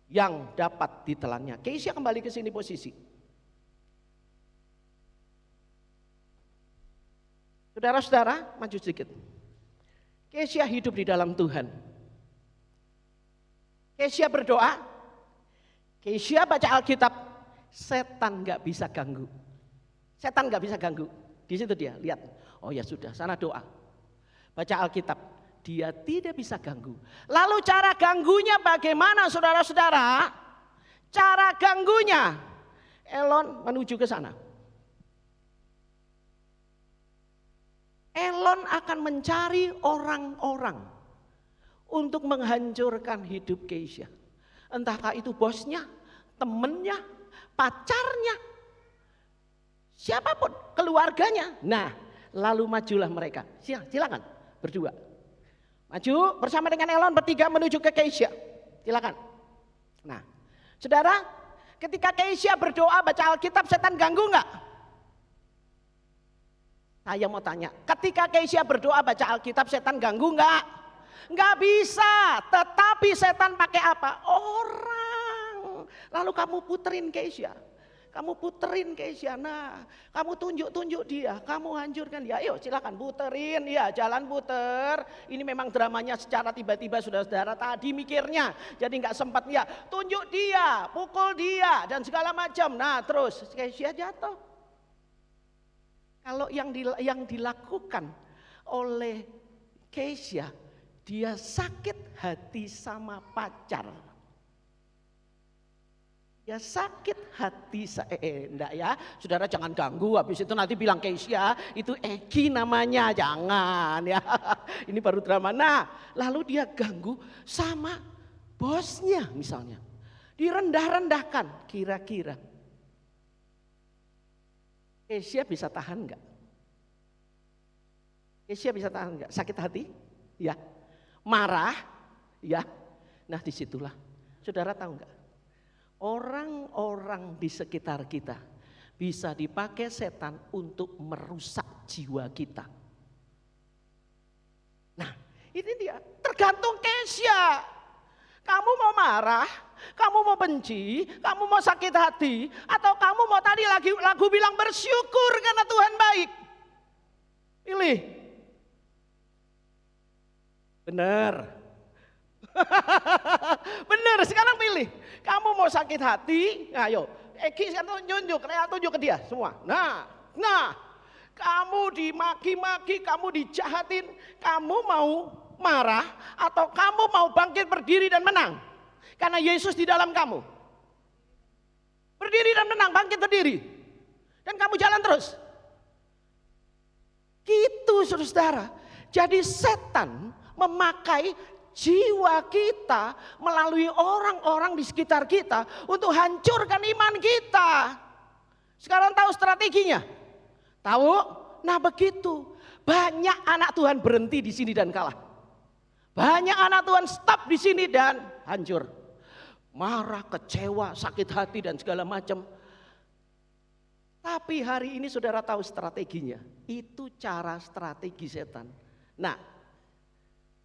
yang dapat ditelannya. Keisha kembali ke sini posisi. Saudara-saudara, maju sedikit. Keisha hidup di dalam Tuhan. Keisha berdoa. Keisha baca Alkitab, setan gak bisa ganggu. Setan gak bisa ganggu. Di situ dia, lihat. Oh ya sudah, sana doa. Baca Alkitab, dia tidak bisa ganggu. Lalu cara ganggunya bagaimana saudara-saudara? Cara ganggunya, Elon menuju ke sana. Elon akan mencari orang-orang untuk menghancurkan hidup Keisha. Entahkah itu bosnya, temennya, pacarnya, siapapun, keluarganya. Nah, lalu majulah mereka. Silakan berdua. Maju bersama dengan Elon bertiga menuju ke Keisha. Silakan. Nah, saudara, ketika Keisha berdoa baca Alkitab, setan ganggu enggak? Saya mau tanya, ketika Keisha berdoa baca Alkitab, setan ganggu enggak? Enggak bisa, tetapi setan pakai apa? Orang. Lalu kamu puterin Keisha. Kamu puterin Keisha, nah kamu tunjuk-tunjuk dia, kamu hancurkan dia. Ayo silakan puterin, ya jalan puter. Ini memang dramanya secara tiba-tiba saudara-saudara tadi mikirnya. Jadi nggak sempat ya, tunjuk dia, pukul dia dan segala macam. Nah terus Keisha jatuh. Kalau yang dilakukan oleh Keisha, dia sakit hati sama pacar. Ya sakit hati enggak ya, saudara jangan ganggu, habis itu nanti bilang Keisha itu Eki namanya, jangan ya. Ini baru drama. Nah lalu dia ganggu sama bosnya misalnya, direndah-rendahkan. Kira-kira Keisha bisa tahan enggak? Keisha bisa tahan enggak? Sakit hati? Ya. Marah? Ya. Nah disitulah saudara tahu enggak? Orang-orang di sekitar kita bisa dipakai setan untuk merusak jiwa kita. Nah ini dia, tergantung Keisha. Kamu mau marah, kamu mau benci, kamu mau sakit hati, atau kamu mau tadi lagu bilang bersyukur karena Tuhan baik. Pilih. Benar. Benar, sekarang pilih. Kamu mau sakit hati, ayo Eki tunjuk ke dia semua. Nah, kamu dimaki-maki, kamu dijahatin, kamu mau marah atau kamu mau bangkit berdiri dan menang? Karena Yesus di dalam kamu. Berdiri dan menang, bangkit berdiri. Dan kamu jalan terus. Gitu saudara. Jadi setan memakai jiwa kita melalui orang-orang di sekitar kita untuk hancurkan iman kita. Sekarang tahu strateginya? Tahu? Nah begitu. Banyak anak Tuhan berhenti di sini dan kalah. Banyak anak Tuhan stop di sini dan hancur. Marah, kecewa, sakit hati dan segala macam. Tapi hari ini saudara tahu strateginya. Itu cara strategi setan. Nah,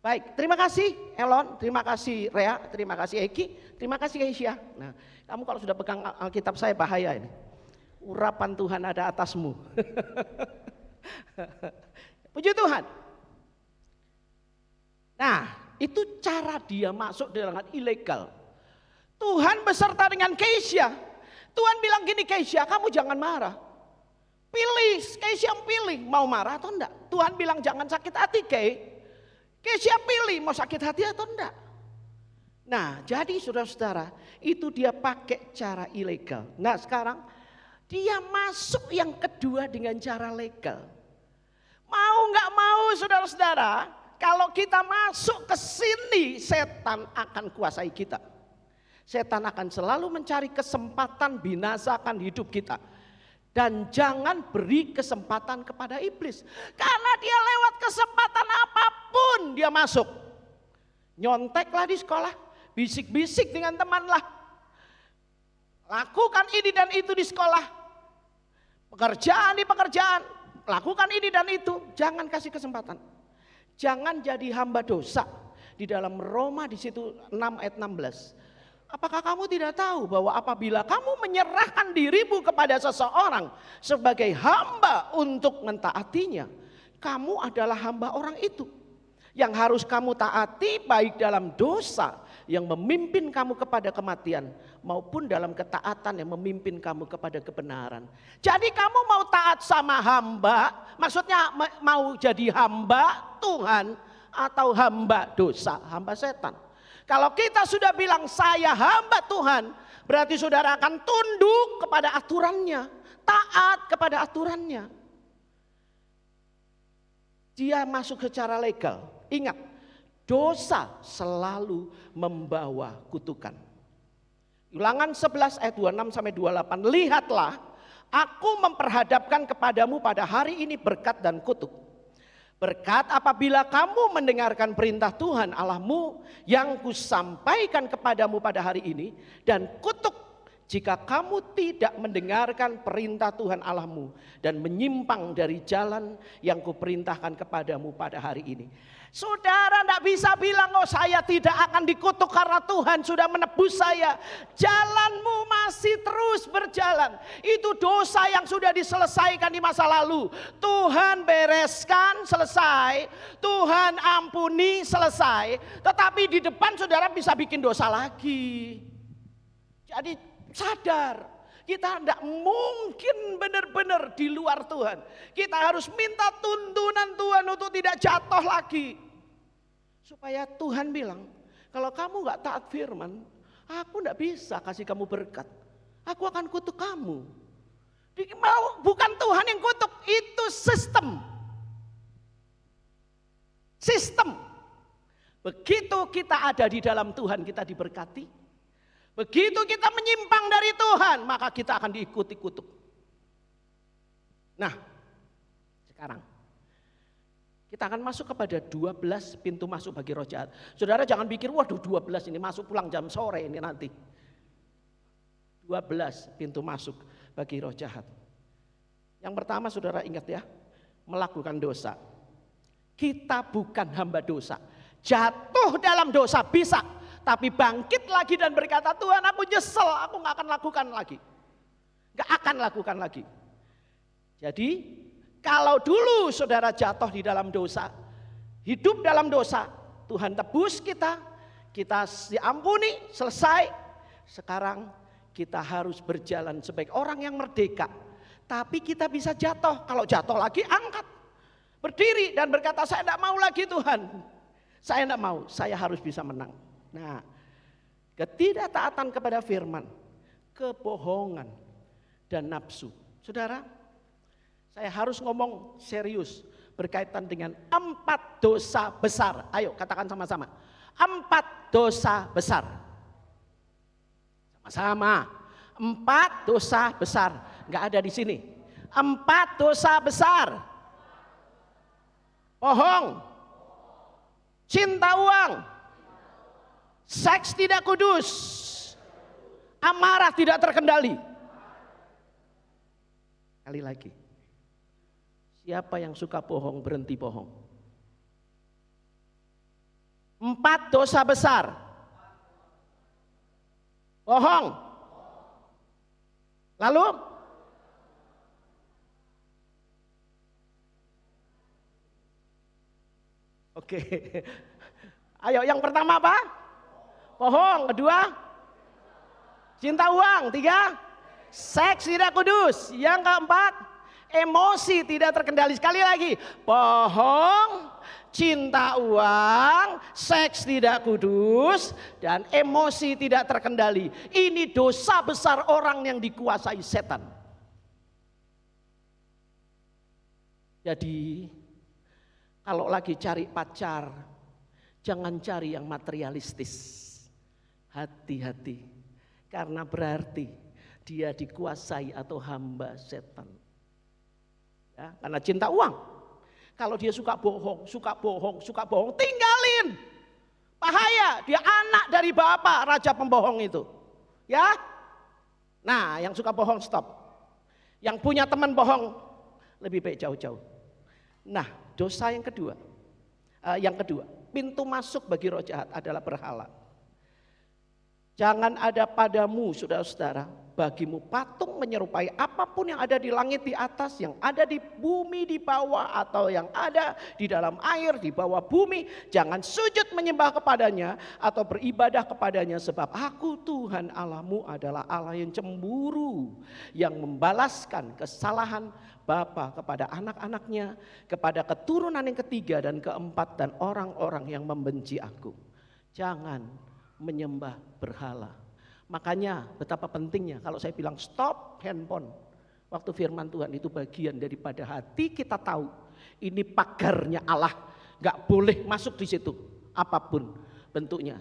baik, terima kasih Elon, terima kasih Rea, terima kasih Eki, terima kasih Keisha. Nah, kamu kalau sudah pegang Alkitab saya bahaya ini. Urapan Tuhan ada atasmu. Puji Tuhan. Nah, itu cara dia masuk dengan ilegal. Tuhan beserta dengan Keisha. Tuhan bilang gini, Keisha, kamu jangan marah. Pilih, Keisha pilih, mau marah atau enggak. Tuhan bilang jangan sakit hati, Keisha pilih mau sakit hati atau enggak. Nah jadi saudara-saudara itu dia pakai cara ilegal. Nah sekarang dia masuk yang kedua dengan cara legal. Mau enggak mau saudara-saudara, kalau kita masuk ke sini setan akan kuasai kita. Setan akan selalu mencari kesempatan binasakan hidup kita. Dan jangan beri kesempatan kepada iblis. Karena dia lewat kesempatan apapun dia masuk. Nyonteklah di sekolah, bisik-bisik dengan teman lah. Lakukan ini dan itu di sekolah. Pekerjaan di pekerjaan, lakukan ini dan itu. Jangan kasih kesempatan. Jangan jadi hamba dosa. Di dalam Roma di situ 6 ayat 16. Apakah kamu tidak tahu bahwa apabila kamu menyerahkan dirimu kepada seseorang sebagai hamba untuk mentaatinya, kamu adalah hamba orang itu. Yang harus kamu taati baik dalam dosa yang memimpin kamu kepada kematian maupun dalam ketaatan yang memimpin kamu kepada kebenaran. Jadi kamu mau taat sama hamba, maksudnya mau jadi hamba Tuhan atau hamba dosa, hamba setan. Kalau kita sudah bilang saya hamba Tuhan, berarti saudara akan tunduk kepada aturannya, taat kepada aturannya. dia masuk secara legal. Ingat, dosa selalu membawa kutukan. Ulangan 11 ayat 26 sampai 28. Lihatlah, aku memperhadapkan kepadamu pada hari ini berkat dan kutuk. Berkat apabila kamu mendengarkan perintah Tuhan Allahmu yang kusampaikan kepadamu pada hari ini, dan kutuk jika kamu tidak mendengarkan perintah Tuhan Allahmu dan menyimpang dari jalan yang kuperintahkan kepadamu pada hari ini. Saudara tidak bisa bilang, oh saya tidak akan dikutuk karena Tuhan sudah menebus saya. Jalanmu masih terus berjalan. Itu dosa yang sudah diselesaikan di masa lalu. Tuhan bereskan, selesai. Tuhan ampuni, selesai. Tetapi di depan saudara bisa bikin dosa lagi. Jadi sadar, kita tidak mungkin benar-benar di luar Tuhan. Kita harus minta tuntunan Tuhan untuk tidak jatuh lagi. Supaya Tuhan bilang, kalau kamu gak taat firman, aku tidak bisa kasih kamu berkat. Aku akan kutuk kamu. Bukan Tuhan yang kutuk, itu sistem. Sistem. Begitu kita ada di dalam Tuhan, kita diberkati. Begitu kita menyimpang dari Tuhan, maka kita akan diikuti kutuk. Nah, sekarang kita akan masuk kepada 12 pintu masuk bagi roh jahat. Saudara jangan pikir, waduh 12 ini masuk pulang jam sore ini nanti. 12 pintu masuk bagi roh jahat. Yang pertama saudara ingat ya, melakukan dosa. Kita bukan hamba dosa. Jatuh dalam dosa bisa, tapi bangkit lagi dan berkata, Tuhan aku nyesel, aku gak akan lakukan lagi. Gak akan lakukan lagi. Jadi kalau dulu saudara jatuh di dalam dosa, hidup dalam dosa, Tuhan tebus kita diampuni, selesai. Sekarang kita harus berjalan sebagai orang yang merdeka. Tapi kita bisa jatuh, kalau jatuh lagi angkat. Berdiri dan berkata, saya tidak mau lagi Tuhan. Saya tidak mau, saya harus bisa menang. Nah, ketidaktaatan kepada firman, kebohongan, dan nafsu. Saudara, saya harus ngomong serius berkaitan dengan 4 dosa besar. Ayo katakan sama-sama. 4 dosa besar. Sama-sama. 4 dosa besar. Enggak ada di sini. 4 dosa besar. Bohong. Cinta uang. Seks tidak kudus. Amarah tidak terkendali. Kali lagi. Siapa yang suka bohong berhenti bohong. 4 dosa besar. Bohong. Lalu oke. Ayo yang pertama apa? Bohong. Kedua? Cinta uang. 3? Seks tidak kudus. Yang keempat? Emosi tidak terkendali. Sekali lagi, bohong, cinta uang, seks tidak kudus, dan emosi tidak terkendali. Ini dosa besar orang yang dikuasai setan. Jadi, kalau lagi cari pacar, jangan cari yang materialistis. Hati-hati, karena berarti dia dikuasai atau hamba setan. Ya, karena cinta uang. Kalau dia suka bohong, tinggalin. Bahaya, dia anak dari bapak raja pembohong itu. Ya. Nah, yang suka bohong stop. Yang punya teman bohong lebih baik jauh-jauh. Nah, dosa yang kedua. Pintu masuk bagi roh jahat adalah berhala. Jangan ada padamu saudara-saudara, bagimu patung menyerupai apapun yang ada di langit di atas, yang ada di bumi di bawah, atau yang ada di dalam air di bawah bumi. Jangan sujud menyembah kepadanya atau beribadah kepadanya, sebab aku Tuhan Allahmu adalah Allah yang cemburu, yang membalaskan kesalahan bapa kepada anak-anaknya, kepada keturunan yang ketiga dan keempat, dan orang-orang yang membenci aku. Jangan menyembah berhala. Makanya betapa pentingnya kalau saya bilang stop handphone. Waktu firman Tuhan itu bagian daripada hati kita tahu Ini pagarnya Allah, gak boleh masuk di situ apapun bentuknya.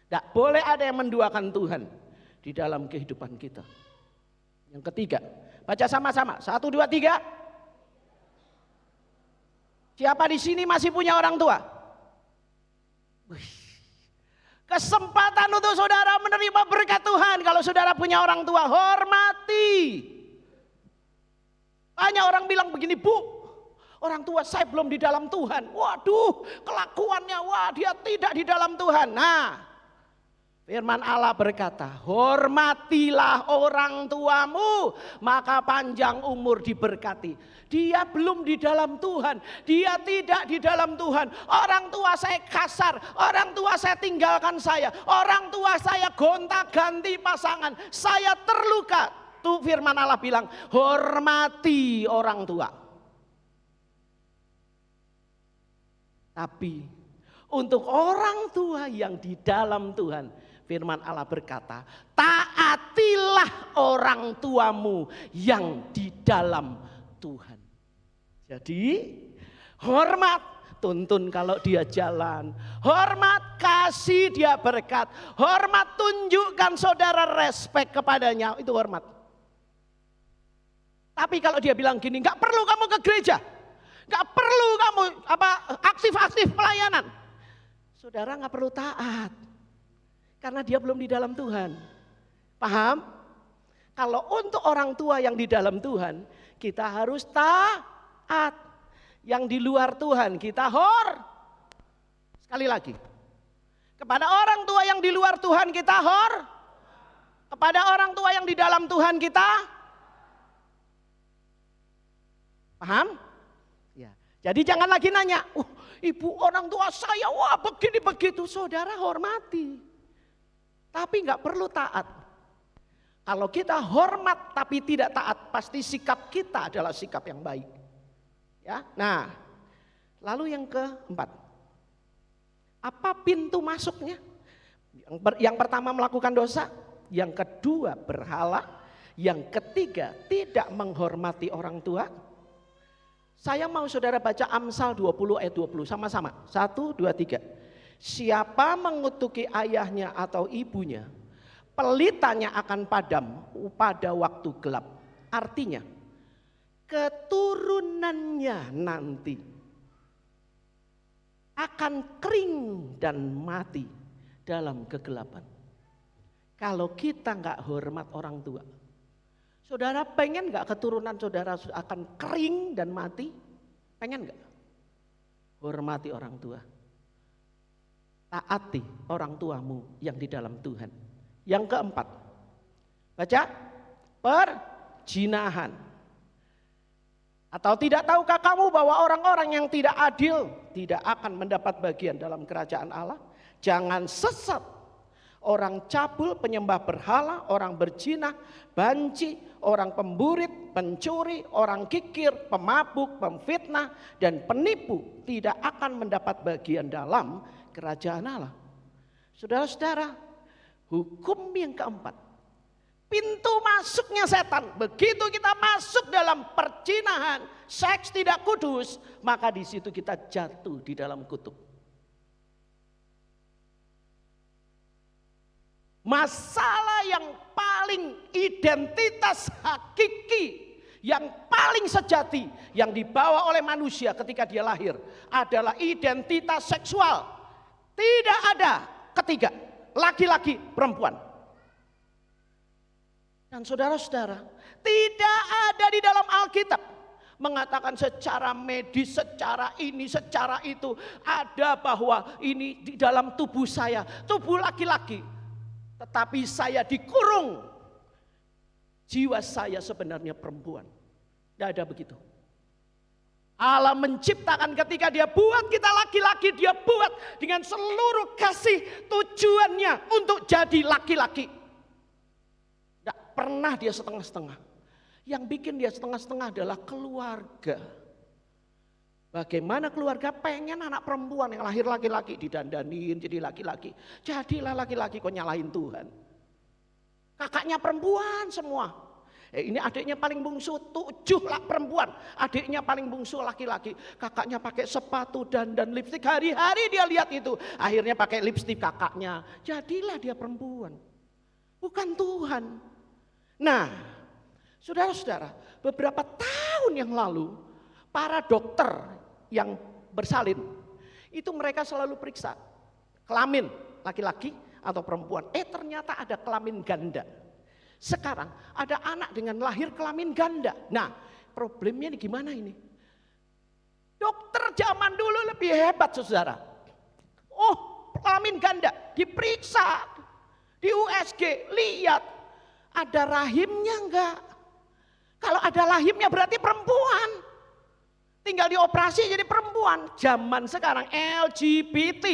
Gak boleh ada yang menduakan Tuhan di dalam kehidupan kita. Yang ketiga, baca sama-sama. 1, 2, 3. Siapa di sini masih punya orang tua? Kesempatan untuk saudara menerima berkat Tuhan. Kalau saudara punya orang tua, hormati. Banyak orang bilang begini, Bu, orang tua saya belum di dalam Tuhan. Waduh, kelakuannya, wah dia tidak di dalam Tuhan. Nah, firman Allah berkata, hormatilah orang tuamu, maka panjang umur diberkati. Dia belum di dalam Tuhan, dia tidak di dalam Tuhan. Orang tua saya kasar, orang tua saya tinggalkan saya, orang tua saya gonta-ganti pasangan, saya terluka. Tuh firman Allah bilang, hormati orang tua. Tapi untuk orang tua yang di dalam Tuhan, firman Allah berkata, taatilah orang tuamu yang di dalam Tuhan. Jadi hormat, tuntun kalau dia jalan, hormat kasih dia berkat, hormat tunjukkan saudara respek kepadanya, itu hormat. Tapi kalau dia bilang gini, gak perlu kamu ke gereja, gak perlu kamu aktif-aktif pelayanan, saudara gak perlu taat. Karena dia belum di dalam Tuhan. Paham? Kalau untuk orang tua yang di dalam Tuhan, kita harus taat. Yang di luar Tuhan kita sekali lagi. Kepada orang tua yang di luar Tuhan kita kepada orang tua yang di dalam Tuhan kita. Paham? Ya. Jadi jangan lagi nanya, ibu orang tua saya, wah begini begitu. Saudara hormati. Tapi nggak perlu taat. Kalau kita hormat tapi tidak taat, pasti sikap kita adalah sikap yang baik. Ya, nah, lalu yang keempat, apa pintu masuknya? Yang pertama melakukan dosa, yang kedua berhala, yang ketiga tidak menghormati orang tua. Saya mau saudara baca Amsal 20 ayat 20 sama-sama. 1, 2, 3. Siapa mengutuki ayahnya atau ibunya, pelitanya akan padam pada waktu gelap. Artinya, keturunannya nanti akan kering dan mati dalam kegelapan. Kalau kita nggak hormat orang tua, saudara pengen nggak keturunan saudara akan kering dan mati? Pengen nggak? Hormati orang tua. Taati orang tuamu yang di dalam Tuhan. Yang keempat, baca, perzinahan. Atau tidak tahukah kamu bahwa orang-orang yang tidak adil tidak akan mendapat bagian dalam kerajaan Allah? Jangan sesat. Orang cabul, penyembah berhala, orang berzina, banci, orang pemburit, pencuri, orang kikir, pemabuk, pemfitnah, dan penipu tidak akan mendapat bagian dalam kerajaan Allah. Saudara-saudara, hukum yang keempat, pintu masuknya setan. Begitu kita masuk dalam perzinahan, seks tidak kudus, maka di situ kita jatuh di dalam kutuk. Masalah yang paling identitas hakiki, yang paling sejati, yang dibawa oleh manusia ketika dia lahir adalah identitas seksual. Tidak ada ketiga, laki-laki, perempuan. Dan saudara-saudara, tidak ada di dalam Alkitab mengatakan secara medis, secara ini, secara itu, ada bahwa ini di dalam tubuh saya, tubuh laki-laki. Tetapi saya dikurung, jiwa saya sebenarnya perempuan. Tidak ada begitu. Allah menciptakan ketika dia buat kita laki-laki, dia buat dengan seluruh kasih tujuannya untuk jadi laki-laki. Tidak pernah dia setengah-setengah. Yang bikin dia setengah-setengah adalah keluarga. Bagaimana keluarga pengen anak perempuan yang lahir laki-laki didandanin jadi laki-laki. Jadilah laki-laki, kok nyalahin Tuhan. Kakaknya perempuan semua. Ini adiknya paling bungsu 7 lah perempuan, adiknya paling bungsu laki-laki. Kakaknya pakai sepatu dan lipstik, hari-hari dia lihat itu. Akhirnya pakai lipstik kakaknya, jadilah dia perempuan. Bukan Tuhan. Nah, saudara-saudara, beberapa tahun yang lalu para dokter yang bersalin itu mereka selalu periksa kelamin laki-laki atau perempuan. Ternyata ada kelamin ganda. Sekarang ada anak dengan lahir kelamin ganda. Nah, problemnya ini gimana ini? Dokter zaman dulu lebih hebat, saudara. Oh, kelamin ganda, diperiksa di USG, lihat ada rahimnya enggak. Kalau ada rahimnya berarti perempuan. Tinggal dioperasi jadi perempuan. Zaman sekarang LGBT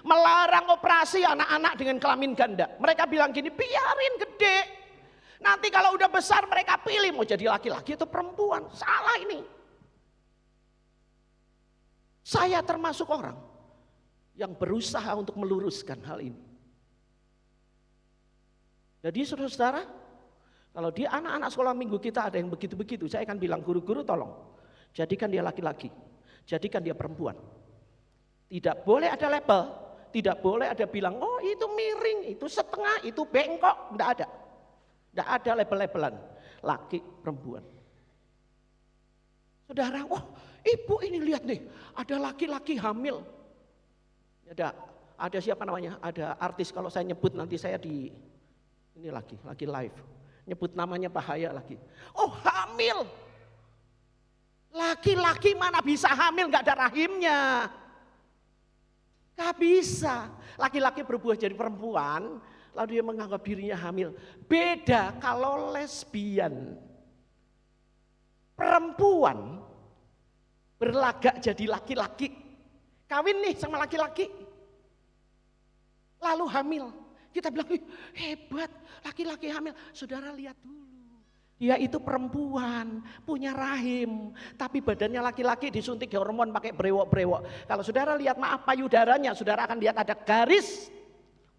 melarang operasi anak-anak dengan kelamin ganda. Mereka bilang gini, biarin gede. Nanti kalau udah besar mereka pilih mau jadi laki-laki atau perempuan. Salah ini. Saya termasuk orang yang berusaha untuk meluruskan hal ini. Jadi saudara-saudara, kalau di anak-anak sekolah minggu kita ada yang begitu-begitu, saya akan bilang guru-guru tolong, jadikan dia laki-laki, jadikan dia perempuan. Tidak boleh ada label, tidak boleh ada bilang, oh itu miring, itu setengah, itu bengkok, tidak ada. Tidak ada label-labelan, laki, perempuan. Saudara, wah ibu ini lihat nih, ada laki-laki hamil. Ada siapa namanya? Ada artis, kalau saya nyebut nanti saya ini lagi live. Nyebut namanya bahaya lagi. Oh hamil. Laki-laki mana bisa hamil gak ada rahimnya. Gak bisa. Laki-laki berubah jadi perempuan, lalu dia menganggap dirinya hamil. Beda kalau lesbian. Perempuan berlagak jadi laki-laki. Kawin nih sama laki-laki. Lalu hamil. Kita bilang, hebat laki-laki hamil. Saudara lihat dulu. Dia itu perempuan, punya rahim. Tapi badannya laki-laki disuntik hormon pakai brewok-brewok. Kalau saudara lihat payudaranya, saudara akan lihat ada garis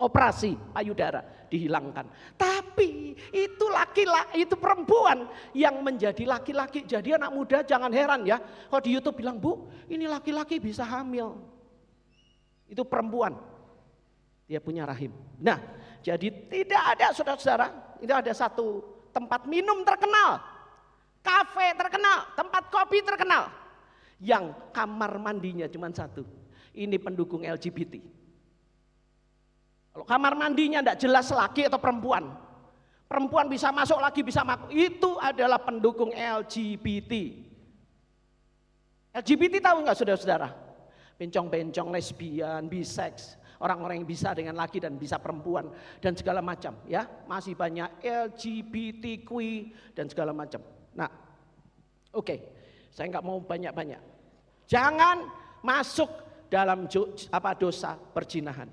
operasi payudara dihilangkan. Tapi itu laki-laki, itu perempuan yang menjadi laki-laki. Jadi anak muda jangan heran ya, kalau di YouTube bilang, Bu, ini laki-laki bisa hamil. Itu perempuan. Dia punya rahim. Nah, jadi tidak ada saudara-saudara, itu ada satu tempat minum terkenal, kafe terkenal, tempat kopi terkenal, yang kamar mandinya cuma satu. Ini pendukung LGBT. Kalau kamar mandinya tidak jelas laki atau perempuan, perempuan bisa masuk, laki bisa masuk, itu adalah pendukung LGBT. LGBT tahu nggak saudara-saudara? Bencong-bencong, lesbian, biseks, orang-orang yang bisa dengan laki dan bisa perempuan dan segala macam ya, masih banyak LGBTQ dan segala macam. Nah, oke, saya nggak mau banyak-banyak. Jangan masuk dalam dosa perzinahan.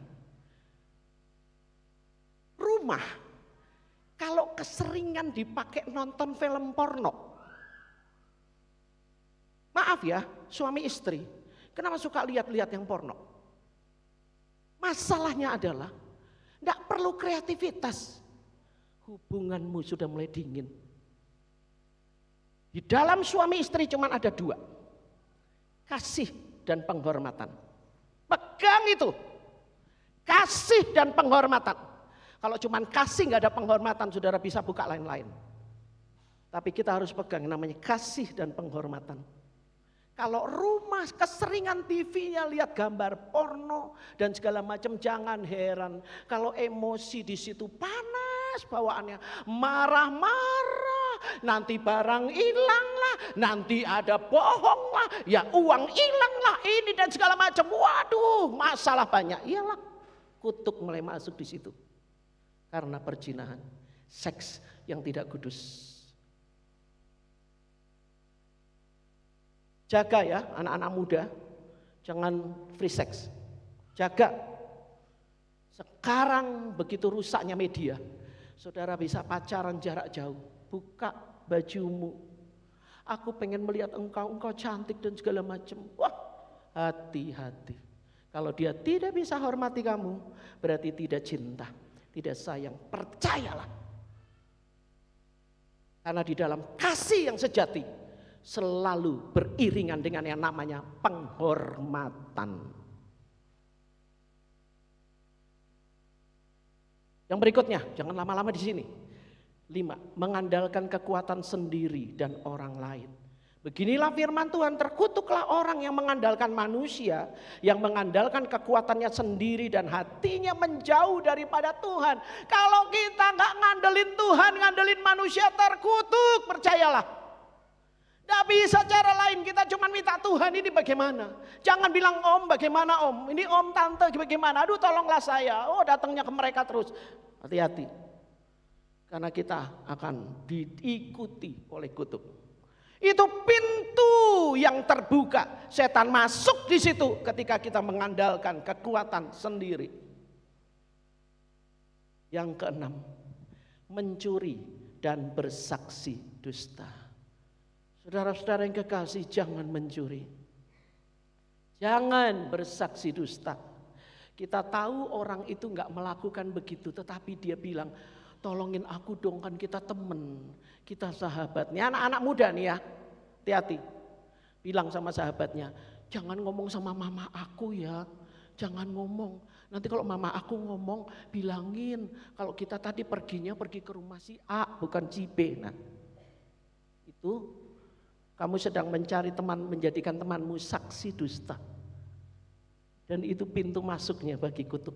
Rumah kalau keseringan dipakai nonton film porno, maaf ya, suami istri, kenapa suka lihat-lihat yang porno? Masalahnya adalah tidak perlu kreativitas. Hubunganmu sudah mulai dingin. Di dalam suami istri cuma ada 2. Kasih dan penghormatan. Pegang itu. Kasih dan penghormatan. Kalau cuma kasih nggak ada penghormatan, saudara bisa buka lain-lain. Tapi kita harus pegang namanya kasih dan penghormatan. Kalau rumah keseringan TV-nya lihat gambar porno dan segala macam, jangan heran kalau emosi di situ panas bawaannya, marah-marah, nanti barang hilang lah, nanti ada bohong lah, ya uang hilang lah, ini dan segala macam. Waduh, masalah banyak. Iyalah, kutuk mulai masuk di situ karena perzinahan, seks yang tidak kudus. Jaga ya anak-anak muda, jangan free sex. Jaga. Sekarang begitu rusaknya media, saudara bisa pacaran jarak jauh. Buka bajumu. Aku pengen melihat engkau cantik dan segala macam. Wah, hati-hati. Kalau dia tidak bisa hormati kamu, berarti tidak cinta, tidak sayang. Percayalah. Karena di dalam kasih yang sejati selalu beriringan dengan yang namanya penghormatan. Yang berikutnya, jangan lama-lama di sini. 5, mengandalkan kekuatan sendiri dan orang lain. Beginilah firman Tuhan, terkutuklah orang yang mengandalkan manusia, yang mengandalkan kekuatannya sendiri dan hatinya menjauh daripada Tuhan. Kalau kita nggak ngandelin Tuhan, ngandelin manusia, terkutuk, percayalah. Nggak bisa cara lain, kita cuma minta Tuhan ini bagaimana. Jangan bilang om bagaimana om, ini om tante bagaimana, aduh tolonglah saya. Oh datangnya ke mereka terus, hati-hati. Karena kita akan diikuti oleh kutuk. Itu pintu yang terbuka. Setan masuk di situ ketika kita mengandalkan kekuatan sendiri. Yang keenam, mencuri dan bersaksi dusta. Saudara-saudara yang kekasih, jangan mencuri. Jangan bersaksi dusta. Kita tahu orang itu enggak melakukan begitu, tetapi dia bilang, tolongin aku dong, kan kita temen, kita sahabat. Ini anak-anak muda nih ya, hati-hati. Bilang sama sahabatnya, jangan ngomong sama mama aku ya, jangan ngomong. Nanti kalau mama aku ngomong, bilangin kalau kita tadi perginya pergi ke rumah si A, bukan si B. Nah, itu kamu sedang mencari teman, menjadikan temanmu saksi dusta. Dan itu pintu masuknya bagi kutuk.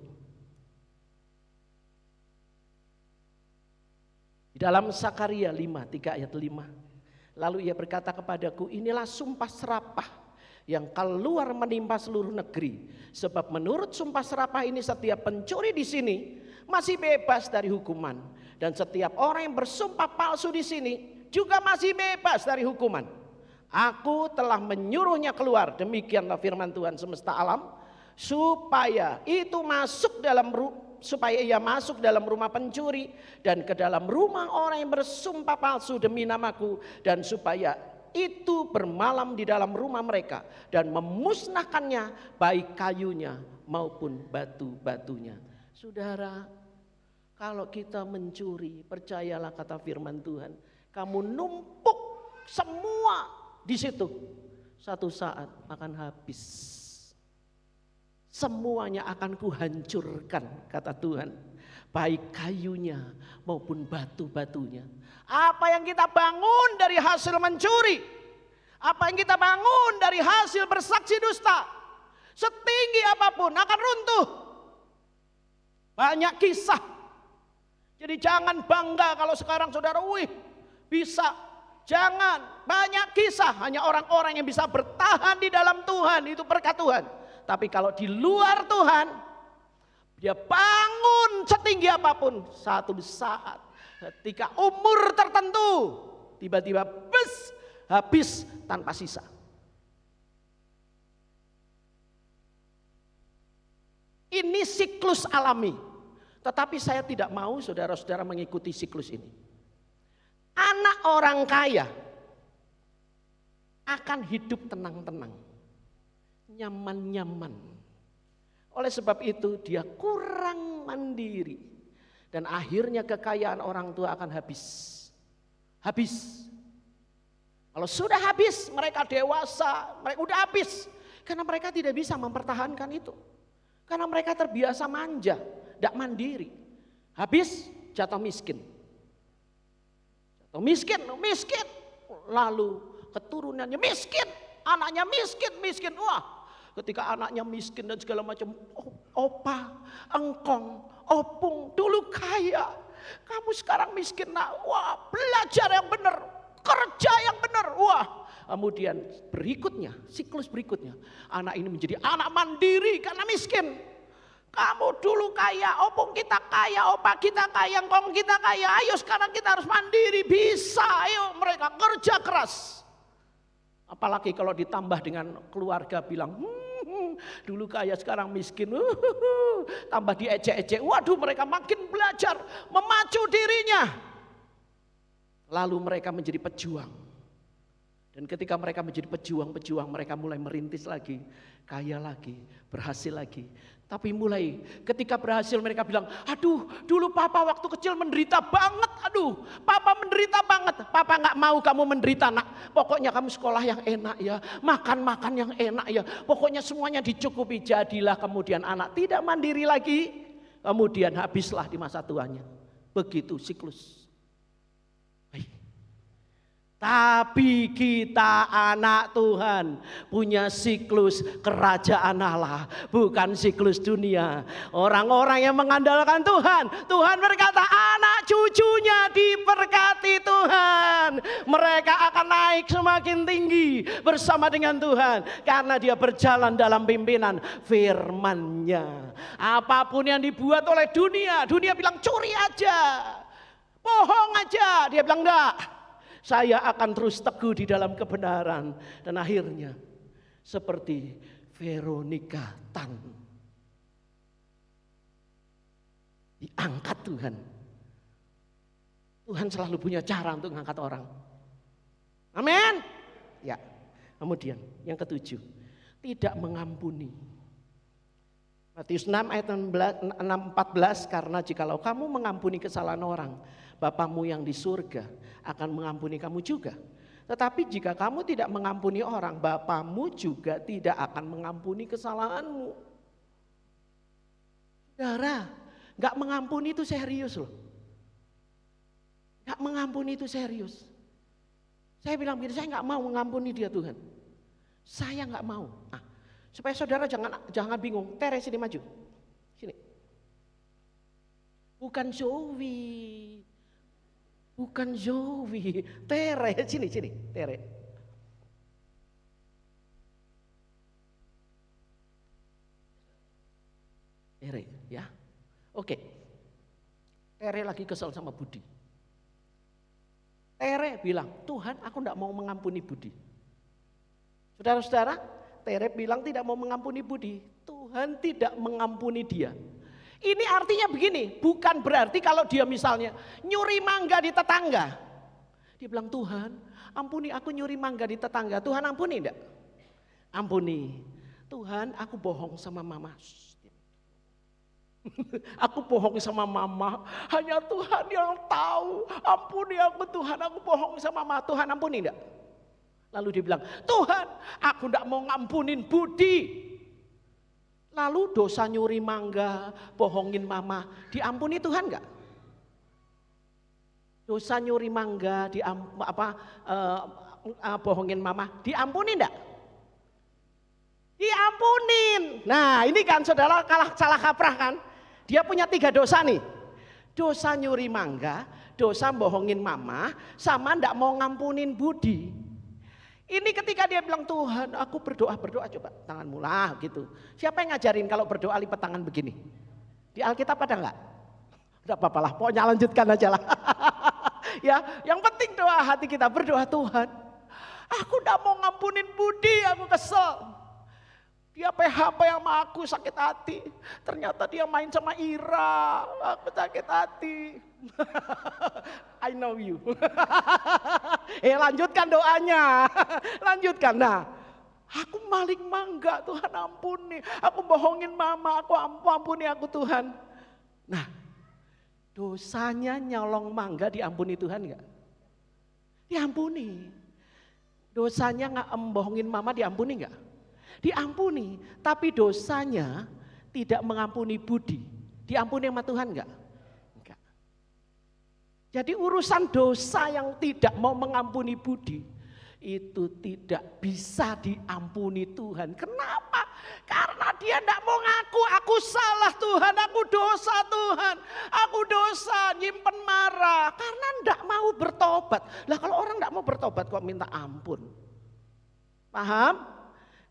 Di dalam Sakaria 5, 3 ayat 5. Lalu ia berkata kepadaku, inilah sumpah serapah yang keluar menimpa seluruh negeri. Sebab menurut sumpah serapah ini setiap pencuri di sini masih bebas dari hukuman. Dan setiap orang yang bersumpah palsu di sini juga masih bebas dari hukuman. Aku telah menyuruhnya keluar, demikianlah firman Tuhan semesta alam, supaya itu masuk dalam supaya ia masuk dalam rumah pencuri dan ke dalam rumah orang yang bersumpah palsu demi namaku, dan supaya itu bermalam di dalam rumah mereka dan memusnahkannya baik kayunya maupun batu-batunya. Saudara, kalau kita mencuri, percayalah kata firman Tuhan, kamu numpuk semua di situ, satu saat akan habis. Semuanya akan kuhancurkan, kata Tuhan, baik kayunya maupun batu-batunya. Apa yang kita bangun dari hasil mencuri, apa yang kita bangun dari hasil bersaksi dusta, setinggi apapun akan runtuh. Banyak kisah. Jadi jangan bangga kalau sekarang saudara, bisa. Jangan, banyak kisah. Hanya orang-orang yang bisa bertahan di dalam Tuhan, itu berkat Tuhan. Tapi kalau di luar Tuhan, dia bangun setinggi apapun, satu saat ketika umur tertentu tiba-tiba habis tanpa sisa. Ini siklus alami. Tetapi saya tidak mau saudara-saudara mengikuti siklus ini. Anak orang kaya akan hidup tenang-tenang, nyaman-nyaman. Oleh sebab itu dia kurang mandiri. Dan akhirnya kekayaan orang tua akan habis. Habis. Kalau sudah habis, mereka dewasa, mereka udah habis. Karena mereka tidak bisa mempertahankan itu. Karena mereka terbiasa manja, tidak mandiri. Habis, jatuh miskin. Jatuh miskin. Lalu keturunannya miskin, anaknya miskin. Wah, ketika anaknya miskin dan segala macam, opa, engkong, opung, dulu kaya, kamu sekarang miskin. Nah, wah, belajar yang benar, kerja yang benar. Wah, kemudian berikutnya, siklus berikutnya, anak ini menjadi anak mandiri karena miskin. Kamu dulu kaya, opung kita kaya, opa kita kaya, engkong kita kaya. Ayo sekarang kita harus mandiri, bisa. Ayo mereka kerja keras. Apalagi kalau ditambah dengan keluarga bilang, dulu kaya sekarang miskin, tambah diejek-ejek. Waduh, mereka makin belajar memacu dirinya. Lalu mereka menjadi pejuang. Dan ketika mereka menjadi pejuang-pejuang, mereka mulai merintis lagi, kaya lagi, berhasil lagi. Tapi mulai ketika berhasil mereka bilang, aduh dulu papa waktu kecil menderita banget, aduh papa menderita banget. Papa gak mau kamu menderita nak, pokoknya kamu sekolah yang enak ya, makan-makan yang enak ya. Pokoknya semuanya dicukupi, jadilah kemudian anak tidak mandiri lagi. Kemudian habislah di masa tuanya. Begitu siklus. Tapi kita anak Tuhan punya siklus kerajaan Allah, bukan siklus dunia. Orang-orang yang mengandalkan Tuhan, Tuhan berkata anak cucunya diberkati Tuhan. Mereka akan naik semakin tinggi bersama dengan Tuhan karena dia berjalan dalam pimpinan firman-Nya. Apapun yang dibuat oleh dunia, dunia bilang curi aja, bohong aja, dia bilang enggak. Saya akan terus teguh di dalam kebenaran. Dan akhirnya seperti Veronica Tan, diangkat Tuhan. Tuhan selalu punya cara untuk mengangkat orang. Amin. Ya. Kemudian yang ketujuh, tidak mengampuni. Matius 6 ayat 14, karena jikalau kamu mengampuni kesalahan orang, Bapamu yang di surga akan mengampuni kamu juga. Tetapi jika kamu tidak mengampuni orang, Bapamu juga tidak akan mengampuni kesalahanmu. Saudara, gak mengampuni itu serius loh. Gak mengampuni itu serius. Saya bilang begini, saya gak mau mengampuni dia Tuhan. Saya gak mau. Nah, supaya saudara jangan bingung. Tere sini maju. Sini. Bukan Zoe. Bukan Zoe, Tere, sini, Tere. Tere, ya. Oke. Tere lagi kesal sama Budi. Tere bilang, Tuhan aku tidak mau mengampuni Budi. Saudara-saudara, Tere bilang tidak mau mengampuni Budi. Tuhan tidak mengampuni dia. Ini artinya begini, bukan berarti kalau dia misalnya nyuri mangga di tetangga. Dia bilang, Tuhan ampuni aku nyuri mangga di tetangga. Tuhan ampuni enggak? Ampuni. Tuhan aku bohong sama mama. Aku bohong sama mama. Hanya Tuhan yang tahu. Ampuni aku Tuhan, aku bohong sama mama. Tuhan ampuni enggak? Lalu dia bilang, Tuhan aku enggak mau ngampunin Budi. Lalu dosa nyuri mangga, bohongin mama, diampuni Tuhan enggak? Dosa nyuri mangga, bohongin mama, diampuni enggak? Diampunin. Nah ini kan saudara salah kaprah kan? Dia punya 3 dosa nih. Dosa nyuri mangga, dosa bohongin mama, sama enggak mau ngampunin Budi. Ini ketika dia bilang, Tuhan aku berdoa coba tanganmu lah gitu. Siapa yang ngajarin kalau berdoa lipat tangan begini? Di Alkitab ada enggak? Enggak apa-apa lah, pokoknya lanjutkan aja lah. Ya, yang penting doa hati kita, berdoa Tuhan. Aku enggak mau ngampunin Budi, aku kesel. Dia PHP sama aku, sakit hati. Ternyata dia main sama Ira, aku sakit hati. I know you. Lanjutkan doanya. Lanjutkan. Nah, aku maling mangga, Tuhan ampuni. Aku bohongin mama, aku ampuni aku Tuhan. Nah, dosanya nyolong mangga diampuni Tuhan enggak? Diampuni. Dosanya nggak bohongin mama diampuni enggak? Diampuni, tapi dosanya tidak mengampuni Budi. Diampuni sama Tuhan enggak? Enggak. Jadi urusan dosa yang tidak mau mengampuni Budi itu tidak bisa diampuni Tuhan. Kenapa? Karena dia tidak mau ngaku, aku salah Tuhan, aku dosa Tuhan, aku dosa, nyimpen marah. Karena tidak mau bertobat. Lah kalau orang tidak mau bertobat kok minta ampun? Paham?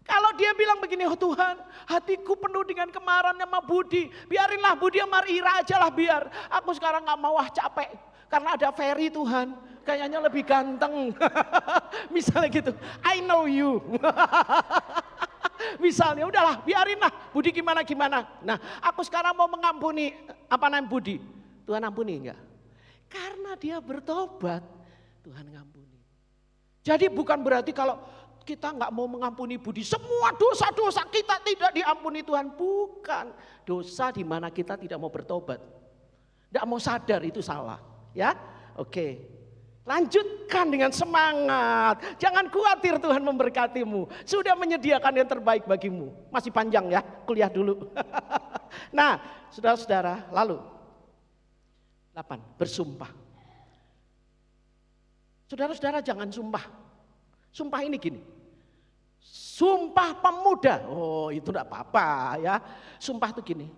Kalau dia bilang begini, oh Tuhan hatiku penuh dengan kemarahan sama Budi. Biarinlah Budi sama Ira aja lah biar. Aku sekarang gak mau capek. Karena ada Ferry Tuhan. Kayaknya lebih ganteng. Misalnya gitu. I know you. Misalnya udahlah biarinlah Budi gimana-gimana. Nah aku sekarang mau mengampuni Budi. Tuhan ampuni enggak? Karena dia bertobat. Tuhan ngampuni. Jadi bukan berarti kalau kita nggak mau mengampuni budi, semua dosa-dosa kita tidak diampuni Tuhan. Bukan. Dosa di mana kita tidak mau bertobat. Tidak mau sadar itu salah. Ya, oke. Lanjutkan dengan semangat. Jangan khawatir, Tuhan memberkatimu. Sudah menyediakan yang terbaik bagimu. Masih panjang ya, kuliah dulu. Nah, saudara-saudara, lalu 8, bersumpah. Saudara-saudara jangan sumpah. Sumpah ini gini. Sumpah pemuda. Oh, itu enggak apa-apa ya. Sumpah itu gini.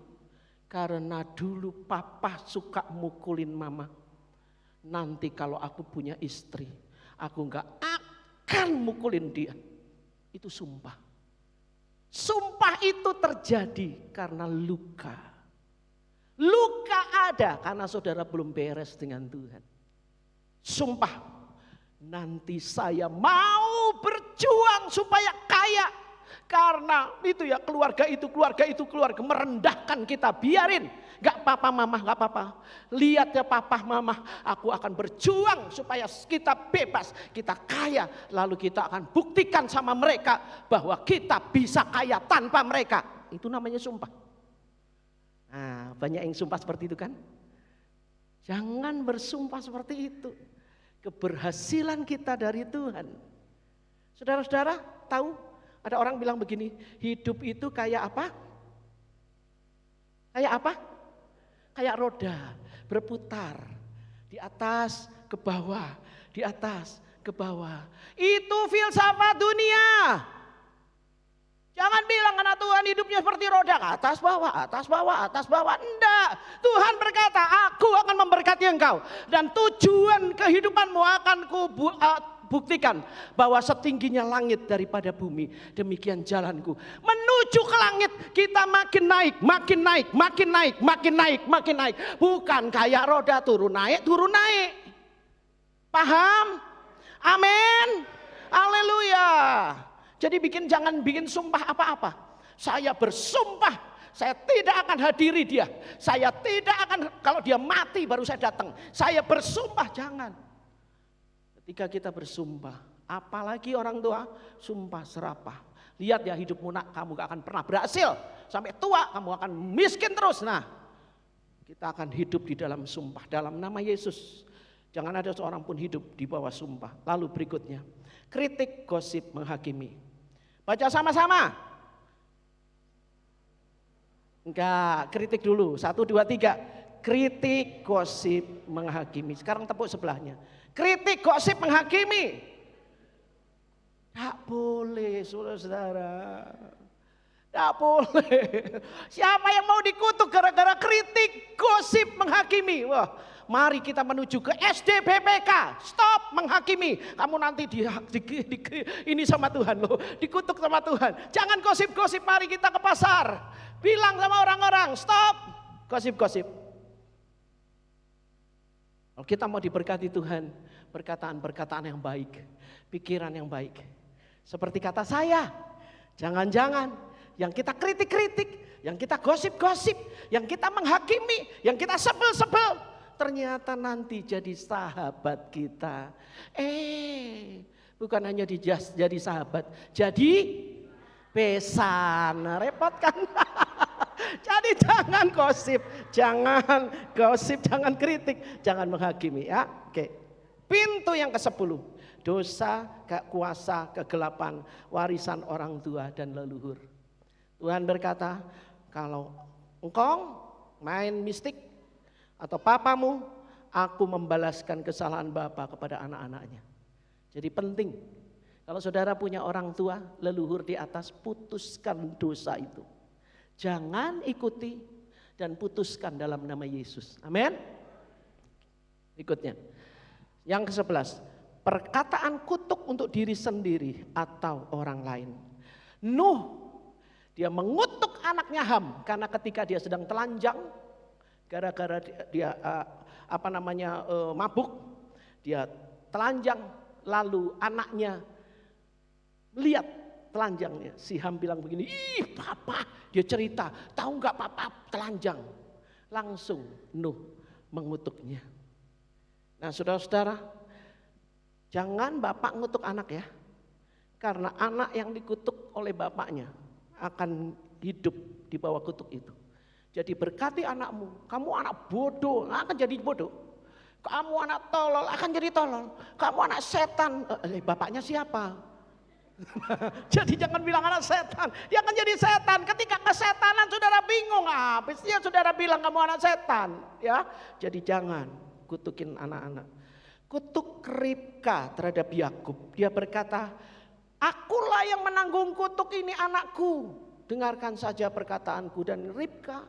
Karena dulu papa suka mukulin mama. Nanti kalau aku punya istri, aku enggak akan mukulin dia. Itu sumpah. Sumpah itu terjadi karena luka. Luka ada karena saudara belum beres dengan Tuhan. Sumpah, nanti saya mau berjuang supaya kaya. Karena itu ya keluarga merendahkan kita. Biarin, gak apa-apa mama, gak apa-apa. Lihat ya papa mama, aku akan berjuang supaya kita bebas, kita kaya. Lalu kita akan buktikan sama mereka bahwa kita bisa kaya tanpa mereka. Itu namanya sumpah. Nah, banyak yang sumpah seperti itu kan. Jangan bersumpah seperti itu. Keberhasilan kita dari Tuhan. Saudara-saudara tahu? Ada orang bilang begini, hidup itu kayak apa? Kayak apa? Kayak roda berputar. Di atas ke bawah, di atas ke bawah. Itu filsafat dunia. Jangan bilang anak Tuhan hidupnya seperti roda, atas bawah, atas bawah, atas bawah. Enggak. Tuhan berkata, aku akan memberkati engkau. Dan tujuan kehidupanmu akan buktikan bahwa setingginya langit daripada bumi, demikian jalanku menuju ke langit. Kita makin naik, makin naik, makin naik, makin naik, makin naik. Bukan kayak roda turun naik, turun naik. Paham? Amin. Haleluya. Jadi jangan bikin sumpah apa-apa. Saya bersumpah, saya tidak akan hadiri dia. Saya tidak akan, kalau dia mati baru saya datang. Saya bersumpah, jangan. Ketika kita bersumpah, apalagi orang tua, sumpah serapah. Lihat ya hidupmu nak, kamu gak akan pernah berhasil. Sampai tua kamu akan miskin terus. Nah, kita akan hidup di dalam sumpah, dalam nama Yesus. Jangan ada seorang pun hidup di bawah sumpah. Lalu berikutnya, kritik, gosip, menghakimi. Baca sama-sama. Enggak, kritik dulu. 1, 2, 3. Kritik, gosip, menghakimi. Sekarang tepuk sebelahnya. Kritik, gosip, menghakimi. Tak boleh, saudara-saudara. Tak boleh. Siapa yang mau dikutuk gara-gara kritik, gosip, menghakimi? Wah, mari kita menuju ke SDBPK. Stop menghakimi. Kamu nanti ini sama Tuhan loh. Dikutuk sama Tuhan. Jangan gosip-gosip, mari kita ke pasar. Bilang sama orang-orang, stop gosip-gosip. Kalau kita mau diberkati Tuhan, perkataan-perkataan yang baik, pikiran yang baik. Seperti kata saya, jangan-jangan yang kita kritik-kritik, yang kita gosip-gosip, yang kita menghakimi, yang kita sebel-sebel, ternyata nanti jadi sahabat kita. Bukan hanya jadi sahabat, jadi besan. Repot kan? Jadi jangan gosip, jangan kritik, jangan menghakimi ya. Oke. Pintu yang ke-10, dosa, kuasa, kegelapan, warisan orang tua dan leluhur. Tuhan berkata, kalau engkau main mistik atau papamu, aku membalaskan kesalahan bapa kepada anak-anaknya. Jadi penting, kalau saudara punya orang tua, leluhur di atas, putuskan dosa itu. Jangan ikuti dan putuskan dalam nama Yesus. Amin. Berikutnya, yang ke-11, perkataan kutuk untuk diri sendiri atau orang lain. Nuh, dia mengutuk anaknya Ham karena ketika dia sedang telanjang, gara-gara dia mabuk, dia telanjang, lalu anaknya melihat telanjangnya. Si Ham bilang begini, ih papa, dia cerita, tahu nggak papa telanjang. Langsung Nuh mengutuknya. Nah saudara-saudara, Jangan bapak ngutuk anak ya. Karena anak yang dikutuk oleh bapaknya akan hidup di bawah kutuk itu. Jadi berkati anakmu, kamu anak bodoh, akan jadi bodoh. Kamu anak tolol, akan jadi tolol. Kamu anak setan, bapaknya siapa? Jadi jangan bilang anak setan, dia akan jadi setan. Ketika kesetanan saudara bingung, habis dia saudara bilang kamu anak setan. Ya, jadi jangan kutukin anak-anak. Kutuk Ribka terhadap Yakub, dia berkata, akulah yang menanggung kutuk ini anakku. Dengarkan saja perkataanku. Dan Ribka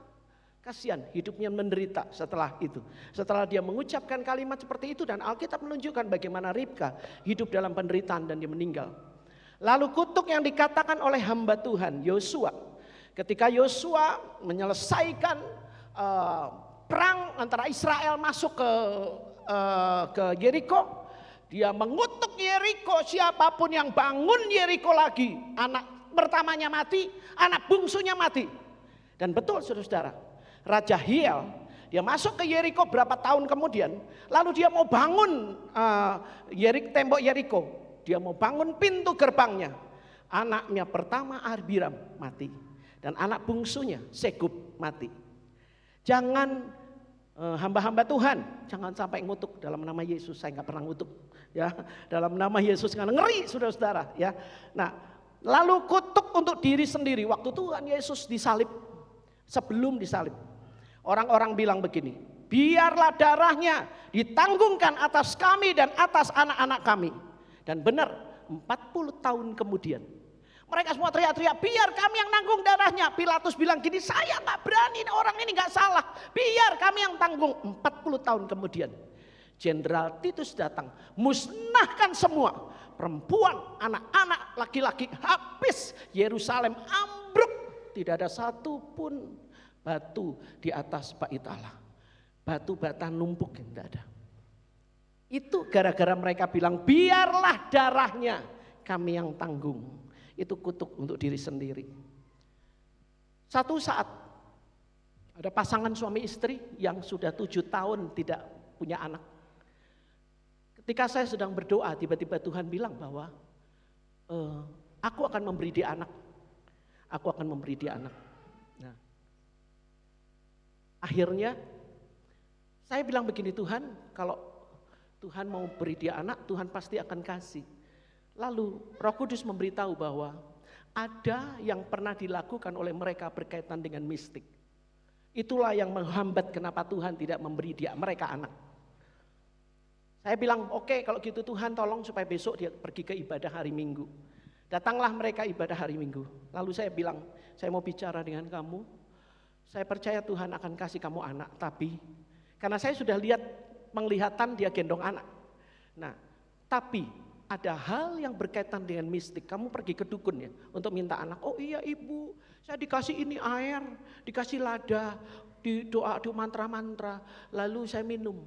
kasihan hidupnya menderita setelah itu. Setelah dia mengucapkan kalimat seperti itu dan Alkitab menunjukkan bagaimana Ribka hidup dalam penderitaan dan dia meninggal. Lalu kutuk yang dikatakan oleh hamba Tuhan Yosua. Ketika Yosua menyelesaikan perang antara Israel masuk ke Yeriko. Dia mengutuk Yeriko, siapapun yang bangun Yeriko lagi, anak pertamanya mati, anak bungsunya mati. Dan betul saudara-saudara, Raja Hiel, dia masuk ke Yeriko berapa tahun kemudian, lalu dia mau bangun tembok Yeriko, dia mau bangun pintu gerbangnya. Anaknya pertama Abiram mati, dan anak bungsunya Segub mati. Jangan hamba-hamba Tuhan, jangan sampai ngutuk dalam nama Yesus. Saya nggak pernah ngutuk, ya. Dalam nama Yesus karena ngeri, saudara-saudara, ya. Nah, lalu kutuk untuk diri sendiri. Waktu Tuhan Yesus disalib, sebelum disalib, orang-orang bilang begini, biarlah darahnya ditanggungkan atas kami dan atas anak-anak kami. Dan benar, 40 tahun kemudian, mereka semua teriak-teriak, biar kami yang nanggung darahnya. Pilatus bilang gini, saya gak berani, orang ini gak salah. Biar kami yang tanggung. 40 tahun kemudian, Jenderal Titus datang, musnahkan semua. Perempuan, anak-anak, laki-laki, habis. Yerusalem ambruk. Tidak ada satu pun batu di atas bait Allah. Batu bata numpuk, tidak ada. Itu gara-gara mereka bilang, biarlah darahnya kami yang tanggung. Itu kutuk untuk diri sendiri. Satu saat ada pasangan suami istri yang sudah 7 tahun tidak punya anak. Ketika saya sedang berdoa, tiba-tiba Tuhan bilang bahwa aku akan memberi dia anak. Aku akan memberi dia anak. Nah, akhirnya saya bilang begini, Tuhan, kalau Tuhan mau beri dia anak, Tuhan pasti akan kasih. Lalu Roh Kudus memberitahu bahwa ada yang pernah dilakukan oleh mereka berkaitan dengan mistik. Itulah yang menghambat kenapa Tuhan tidak memberi mereka anak. Saya bilang oke, kalau gitu Tuhan tolong supaya besok dia pergi ke ibadah hari Minggu. Datanglah mereka ibadah hari Minggu. Lalu saya bilang, saya mau bicara dengan kamu. Saya percaya Tuhan akan kasih kamu anak. Tapi karena saya sudah lihat penglihatan dia gendong anak. Nah, tapi ada hal yang berkaitan dengan mistik. Kamu pergi ke dukun ya untuk minta anak. Oh iya ibu, saya dikasih ini air, dikasih lada, doa mantra-mantra, lalu saya minum.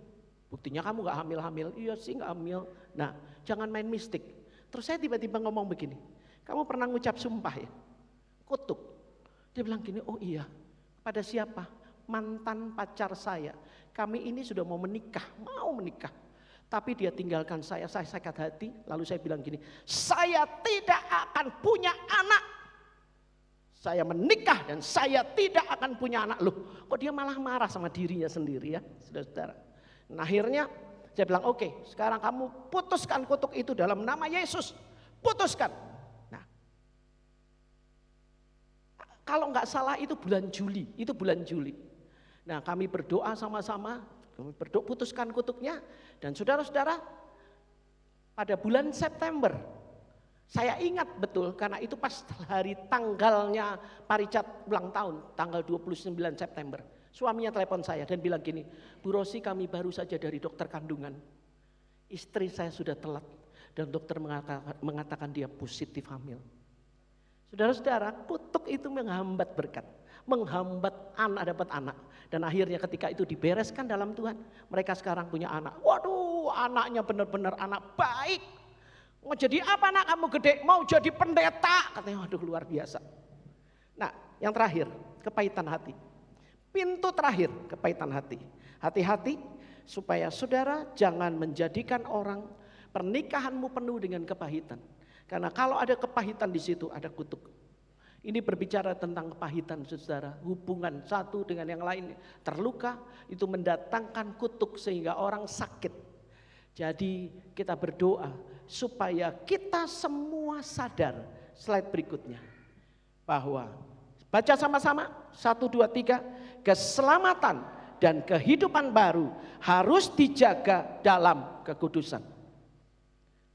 Buktinya kamu gak hamil-hamil. Iya sih gak hamil. Nah, jangan main mistik. Terus saya tiba-tiba ngomong begini, kamu pernah ngucap sumpah ya? Kutuk. Dia bilang gini, oh iya. Pada siapa? Mantan pacar saya. Kami ini sudah mau menikah. Tapi dia tinggalkan saya sakit hati. Lalu saya bilang gini, saya tidak akan punya anak. Saya menikah dan saya tidak akan punya anak. Loh, kok dia malah marah sama dirinya sendiri ya, saudara-saudara. Nah, akhirnya saya bilang oke, sekarang kamu putuskan kutuk itu dalam nama Yesus. Putuskan. Nah, kalau nggak salah itu bulan Juli. Nah, kami berdoa sama-sama. Kami berdoa putuskan kutuknya. Dan saudara-saudara, pada bulan September, saya ingat betul karena itu pas hari tanggalnya Pak Richard ulang tahun, tanggal 29 September. Suaminya telepon saya dan bilang gini, Bu Rosi, kami baru saja dari dokter kandungan. Istri saya sudah telat dan dokter mengatakan dia positif hamil. Saudara-saudara, kutuk itu menghambat berkat, menghambat anak dapat anak. Dan akhirnya ketika itu dibereskan dalam Tuhan, mereka sekarang punya anak. Waduh, anaknya benar-benar anak baik. Mau jadi apa anak kamu gede? Mau jadi pendeta. Katanya, waduh luar biasa. Nah, yang terakhir, kepahitan hati. Pintu terakhir, kepahitan hati. Hati-hati supaya saudara jangan menjadikan orang Pernikahanmu penuh dengan kepahitan. Karena kalau ada kepahitan di situ ada kutuk. Ini berbicara tentang kepahitan, saudara. Hubungan satu dengan yang lain terluka, itu mendatangkan kutuk sehingga orang sakit. Jadi kita berdoa supaya kita semua sadar. Slide berikutnya. Bahwa, baca sama-sama, 1, 2, 3. Keselamatan dan kehidupan baru harus dijaga dalam kekudusan.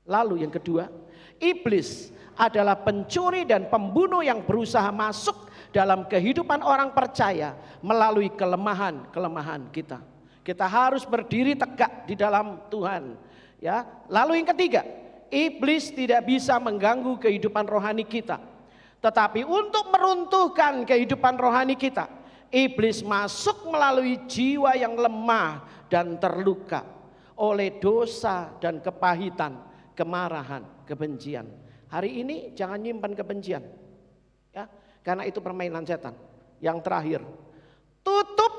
Lalu yang kedua, iblis adalah pencuri dan pembunuh yang berusaha masuk dalam kehidupan orang percaya melalui kelemahan-kelemahan kita. Kita harus berdiri tegak di dalam Tuhan. Ya. Lalu yang ketiga, iblis tidak bisa mengganggu kehidupan rohani kita. Tetapi untuk meruntuhkan kehidupan rohani kita, iblis masuk melalui jiwa yang lemah dan terluka oleh dosa dan kepahitan, kemarahan, kebencian. Hari ini jangan nyimpan kebencian, ya, karena itu permainan setan. Yang terakhir, tutup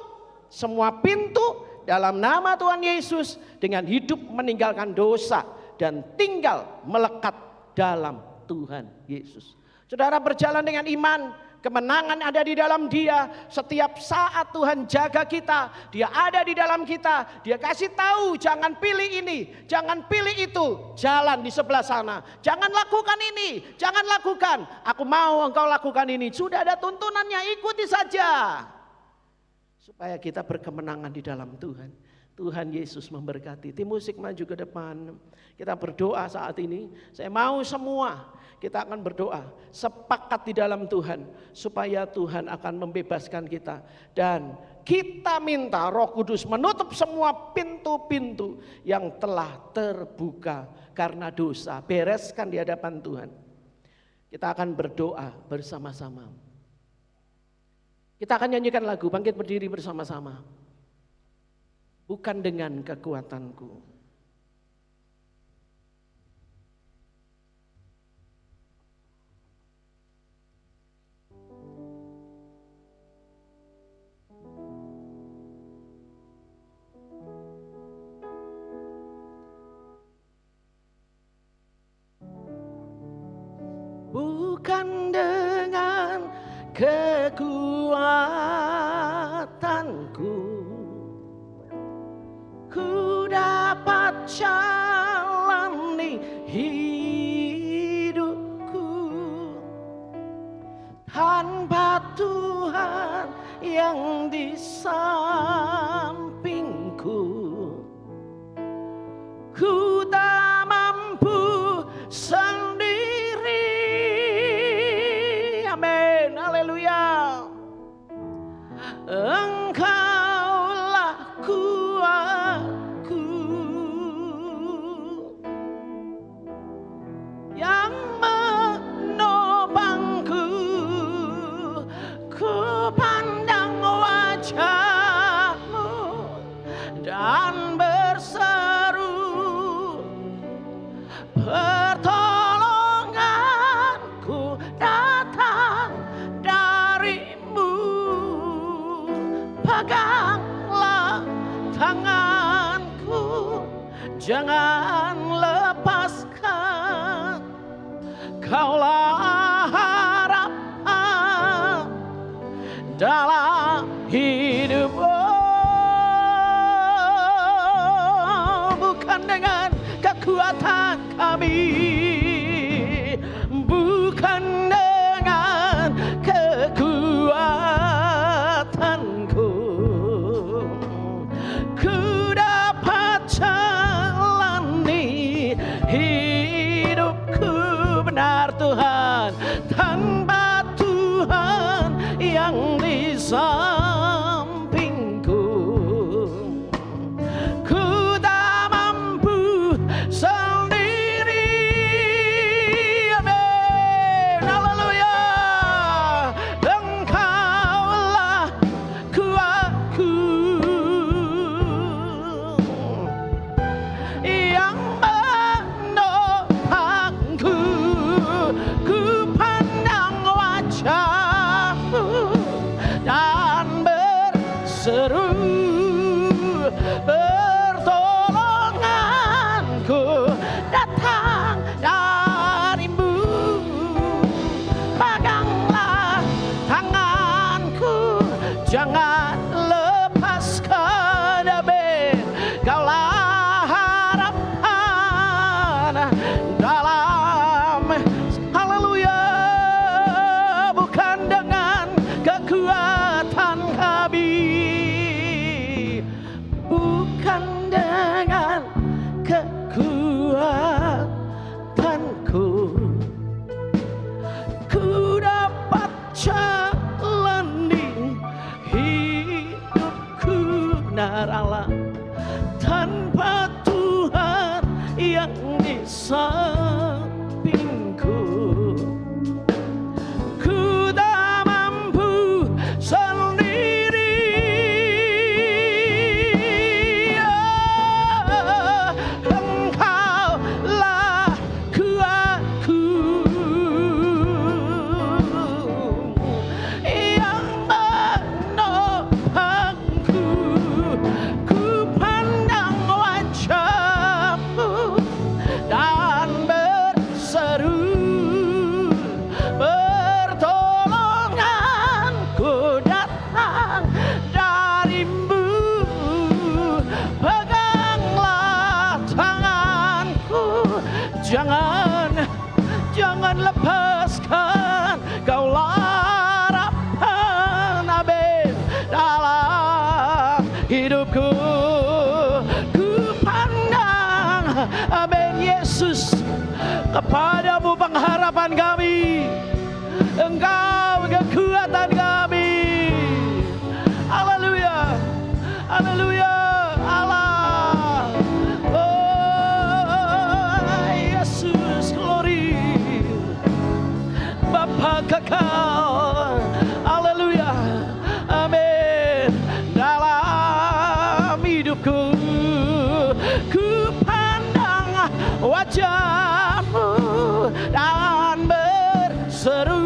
semua pintu dalam nama Tuhan Yesus dengan hidup meninggalkan dosa dan tinggal melekat dalam Tuhan Yesus. Saudara berjalan dengan iman, kemenangan ada di dalam Dia. Setiap saat Tuhan jaga kita, Dia ada di dalam kita. Dia kasih tahu, jangan pilih ini, jangan pilih itu, jalan di sebelah sana. Jangan lakukan ini, jangan lakukan. Aku mau engkau lakukan ini. Sudah ada tuntunannya, ikuti saja. Supaya kita berkemenangan di dalam Tuhan. Tuhan Yesus memberkati. Tim musik maju ke depan. Kita berdoa saat ini. Saya mau semua kita akan berdoa sepakat di dalam Tuhan supaya Tuhan akan membebaskan kita. Dan kita minta Roh Kudus menutup semua pintu-pintu yang telah terbuka karena dosa. Bereskan di hadapan Tuhan. Kita akan berdoa bersama-sama. Kita akan nyanyikan lagu Bangkit Berdiri bersama-sama. Bukan dengan kekuatanku. Bukan dengan kekuatanku ku dapat jalani hidupku tanpa Tuhan yang di sampingku. Ku tak mampu sendiri. Amin, haleluya. Engkaulah kuatku yang menopangku. Ku pandang wajah-Mu dan berseru, pertolonganku datang dari-Mu. Peganglah tanganku, jangan lepaskan. Kaulah harapan dalam hidupku. Bukan dengan kekuatan kami, bukan dengan kekuatanku, ku dapat jalani hidupku. Benar Tuhan, tanpa Tuhan yang di sampingku, ku tak mampu sendiri. Amin, haleluya. Engkaulah kuatku yang menopangku. Ku pandang wajah-Mu dan berseru, pertolonganku jangan lepaskan Amin. Kaulah harapan dalam haleluya, bukan dengan kekuatan kami, bukan dengan kekuatanku, ku dapat jalani hidupku Allah tanpa Tuhan yang di sampingku. Ku tak mampu sendiri, Engkaulah kuatku yang menopangku. Ku pandang wajah-Mu dan berseru, pertolonganku datang dari-Mu. Peganglah tanganku, jangan lepaskan. Kaulah harapan Amin dalam hidupku. Ku pandang Amin Yesus, kepadamu pengharapan kami, Engkau kekuatan kami. Haleluya, haleluya Allah. Oh Yesus, glory. Bapa kekal, haleluya, amin. Dalam hidupku, ku pandang wajah-Mu dan berseru,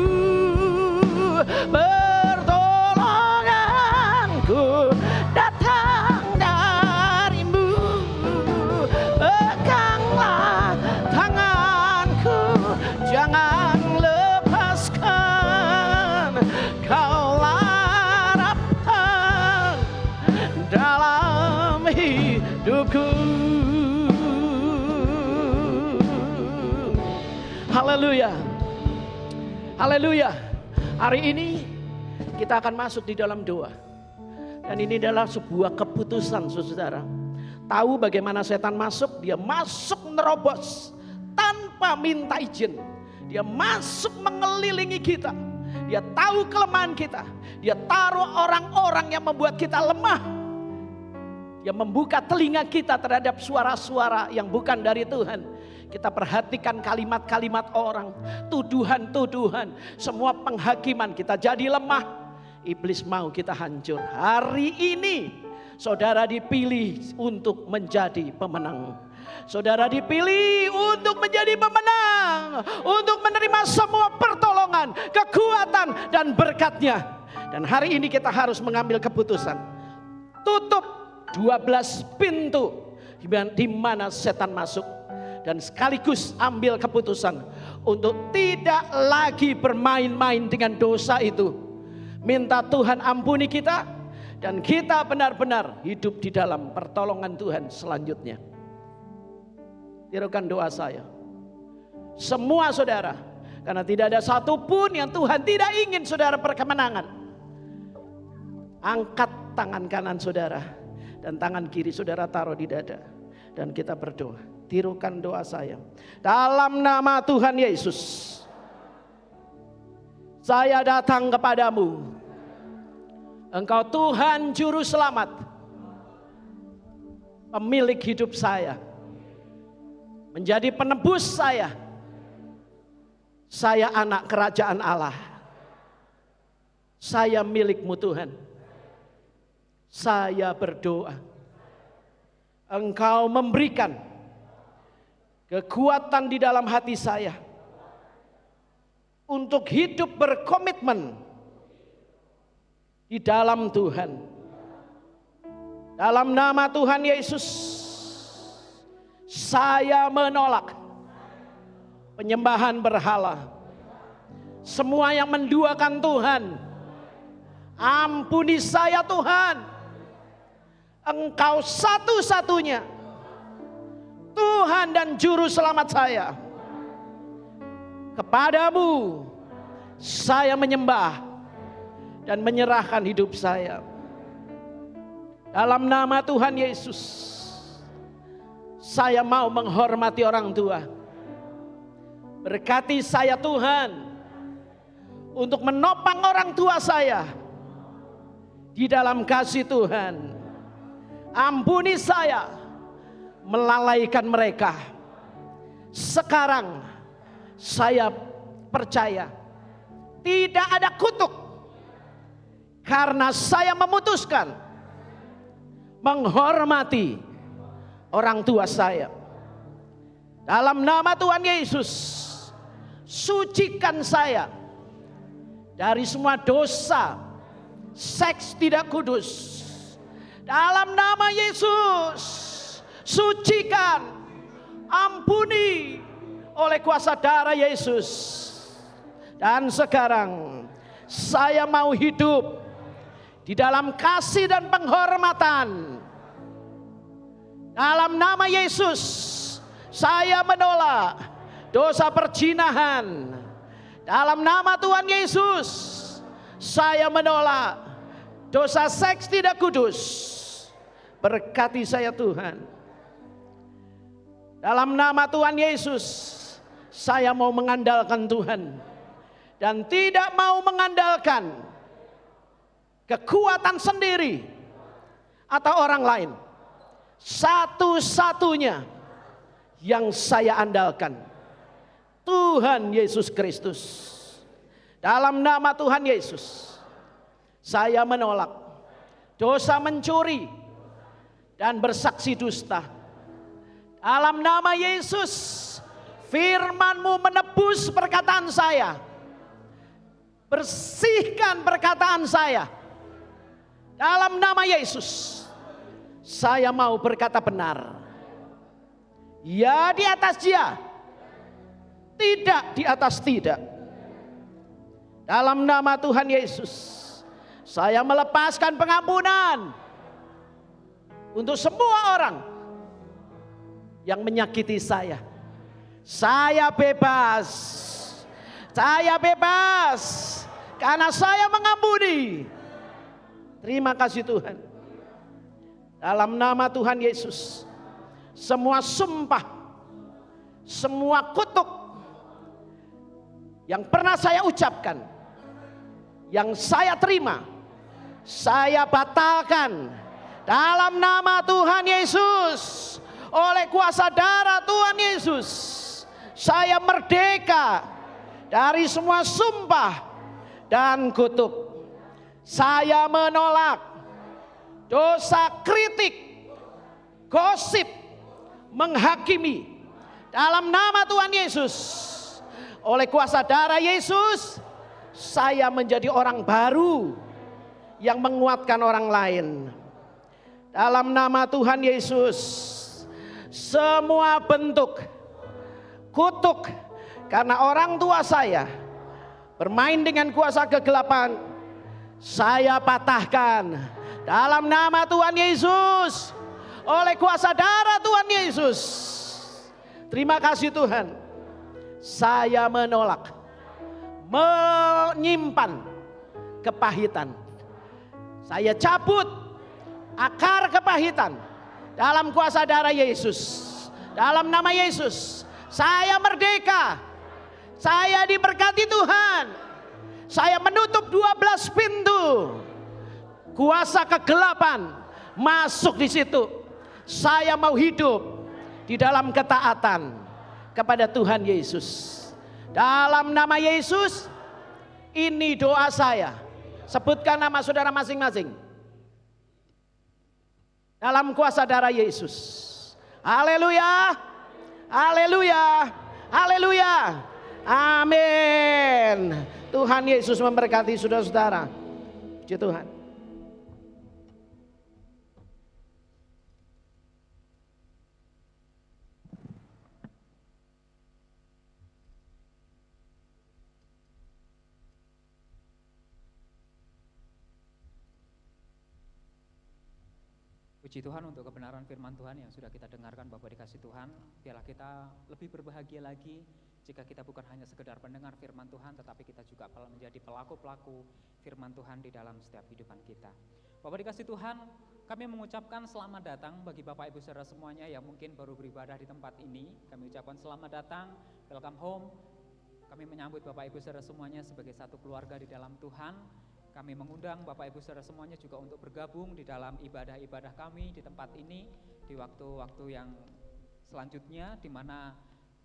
pertolonganku datang dari-Mu. Peganglah tanganku, jangan lepaskan. Kaulah harapan dalam hidupku. Haleluya, haleluya. Hari ini kita akan masuk di dalam doa. Dan ini adalah sebuah keputusan, saudara. Tahu bagaimana setan masuk? Dia masuk nerobos tanpa minta izin. Dia masuk mengelilingi kita. Dia tahu kelemahan kita. Dia taruh orang-orang yang membuat kita lemah. Dia membuka telinga kita terhadap suara-suara yang bukan dari Tuhan. Kita perhatikan kalimat-kalimat orang, tuduhan-tuduhan, semua penghakiman kita jadi lemah. Iblis mau kita hancur. Hari ini saudara dipilih untuk menjadi pemenang. Saudara dipilih untuk menjadi pemenang, untuk menerima semua pertolongan, kekuatan dan berkatnya. Dan hari ini kita harus mengambil keputusan. Tutup 12 pintu di mana setan masuk. Dan sekaligus ambil keputusan untuk tidak lagi bermain-main dengan dosa itu. Minta Tuhan ampuni kita, dan kita benar-benar hidup di dalam pertolongan Tuhan selanjutnya. Tirukan doa saya. Semua saudara, karena tidak ada satupun yang Tuhan tidak ingin saudara perkemenangan. Angkat tangan kanan saudara, dan tangan kiri saudara taruh di dada. Dan kita berdoa. Tirukan doa saya. Dalam nama Tuhan Yesus, saya datang kepadamu. Engkau Tuhan Juru Selamat, pemilik hidup saya, menjadi penebus saya. Saya anak kerajaan Allah. Saya milik-Mu Tuhan. Saya berdoa, Engkau memberikan kekuatan di dalam hati saya untuk hidup berkomitmen di dalam Tuhan. Dalam nama Tuhan Yesus, saya menolak penyembahan berhala. Semua yang menduakan Tuhan Ampuni saya Tuhan. Engkau satu-satunya Tuhan dan Juru Selamat saya. Kepadamu saya menyembah dan menyerahkan hidup saya. Dalam nama Tuhan Yesus, saya mau menghormati orang tua. Berkati saya Tuhan untuk menopang orang tua saya di dalam kasih Tuhan. Ampuni saya melalaikan mereka. Sekarang saya percaya tidak ada kutuk karena saya memutuskan menghormati orang tua saya. Dalam nama Tuhan Yesus, sucikan saya dari semua dosa seks tidak kudus. Dalam nama Yesus, sucikan, ampuni oleh kuasa darah Yesus. Dan sekarang saya mau hidup di dalam kasih dan penghormatan. Dalam nama Yesus, saya menolak dosa perzinahan. Dalam nama Tuhan Yesus, saya menolak dosa seks tidak kudus. Berkati saya Tuhan. Dalam nama Tuhan Yesus, saya mau mengandalkan Tuhan dan tidak mau mengandalkan kekuatan sendiri atau orang lain. Satu-satunya yang saya andalkan Tuhan Yesus Kristus. Dalam nama Tuhan Yesus, saya menolak dosa mencuri dan bersaksi dusta. Dalam nama Yesus, firman-Mu menebus perkataan saya. Bersihkan perkataan saya. Dalam nama Yesus, saya mau berkata benar. Ya di atas ya, tidak di atas tidak. Dalam nama Tuhan Yesus, saya melepaskan pengampunan untuk semua orang yang menyakiti saya. Saya bebas. Saya bebas karena saya mengampuni. Terima kasih Tuhan. Dalam nama Tuhan Yesus, semua sumpah, semua kutuk yang pernah saya ucapkan, yang saya terima, saya batalkan dalam nama Tuhan Yesus. Oleh kuasa darah Tuhan Yesus, saya merdeka dari semua sumpah dan kutuk. Saya menolak dosa kritik, gosip, menghakimi. Dalam nama Tuhan Yesus, oleh kuasa darah Yesus, saya menjadi orang baru yang menguatkan orang lain. Dalam nama Tuhan Yesus, semua bentuk kutuk karena orang tua saya bermain dengan kuasa kegelapan, saya patahkan dalam nama Tuhan Yesus, oleh kuasa darah Tuhan Yesus. Terima kasih Tuhan. Saya menolak menyimpan kepahitan. Saya cabut akar kepahitan dalam kuasa darah Yesus. Dalam nama Yesus, saya merdeka. Saya diberkati Tuhan. Saya menutup 12 pintu kuasa kegelapan masuk di situ. Saya mau hidup di dalam ketaatan kepada Tuhan Yesus. Dalam nama Yesus, ini doa saya. Sebutkan nama saudara masing-masing. Dalam kuasa darah Yesus. Haleluya. Haleluya. Haleluya. Amin. Tuhan Yesus memberkati saudara-saudara. Puji Tuhan. Puji Tuhan untuk kebenaran firman Tuhan yang sudah kita dengarkan Bapak dikasih Tuhan. Biarlah kita lebih berbahagia lagi jika kita bukan hanya sekedar pendengar firman Tuhan, tetapi kita juga menjadi pelaku-pelaku firman Tuhan di dalam setiap kehidupan kita. Bapak dikasih Tuhan, kami mengucapkan selamat datang bagi Bapak Ibu saudara semuanya yang mungkin baru beribadah di tempat ini. Kami ucapkan selamat datang, welcome home. Kami menyambut Bapak Ibu saudara semuanya sebagai satu keluarga di dalam Tuhan. Kami mengundang Bapak Ibu saudara semuanya juga untuk bergabung di dalam ibadah-ibadah kami di tempat ini di waktu-waktu yang selanjutnya, di mana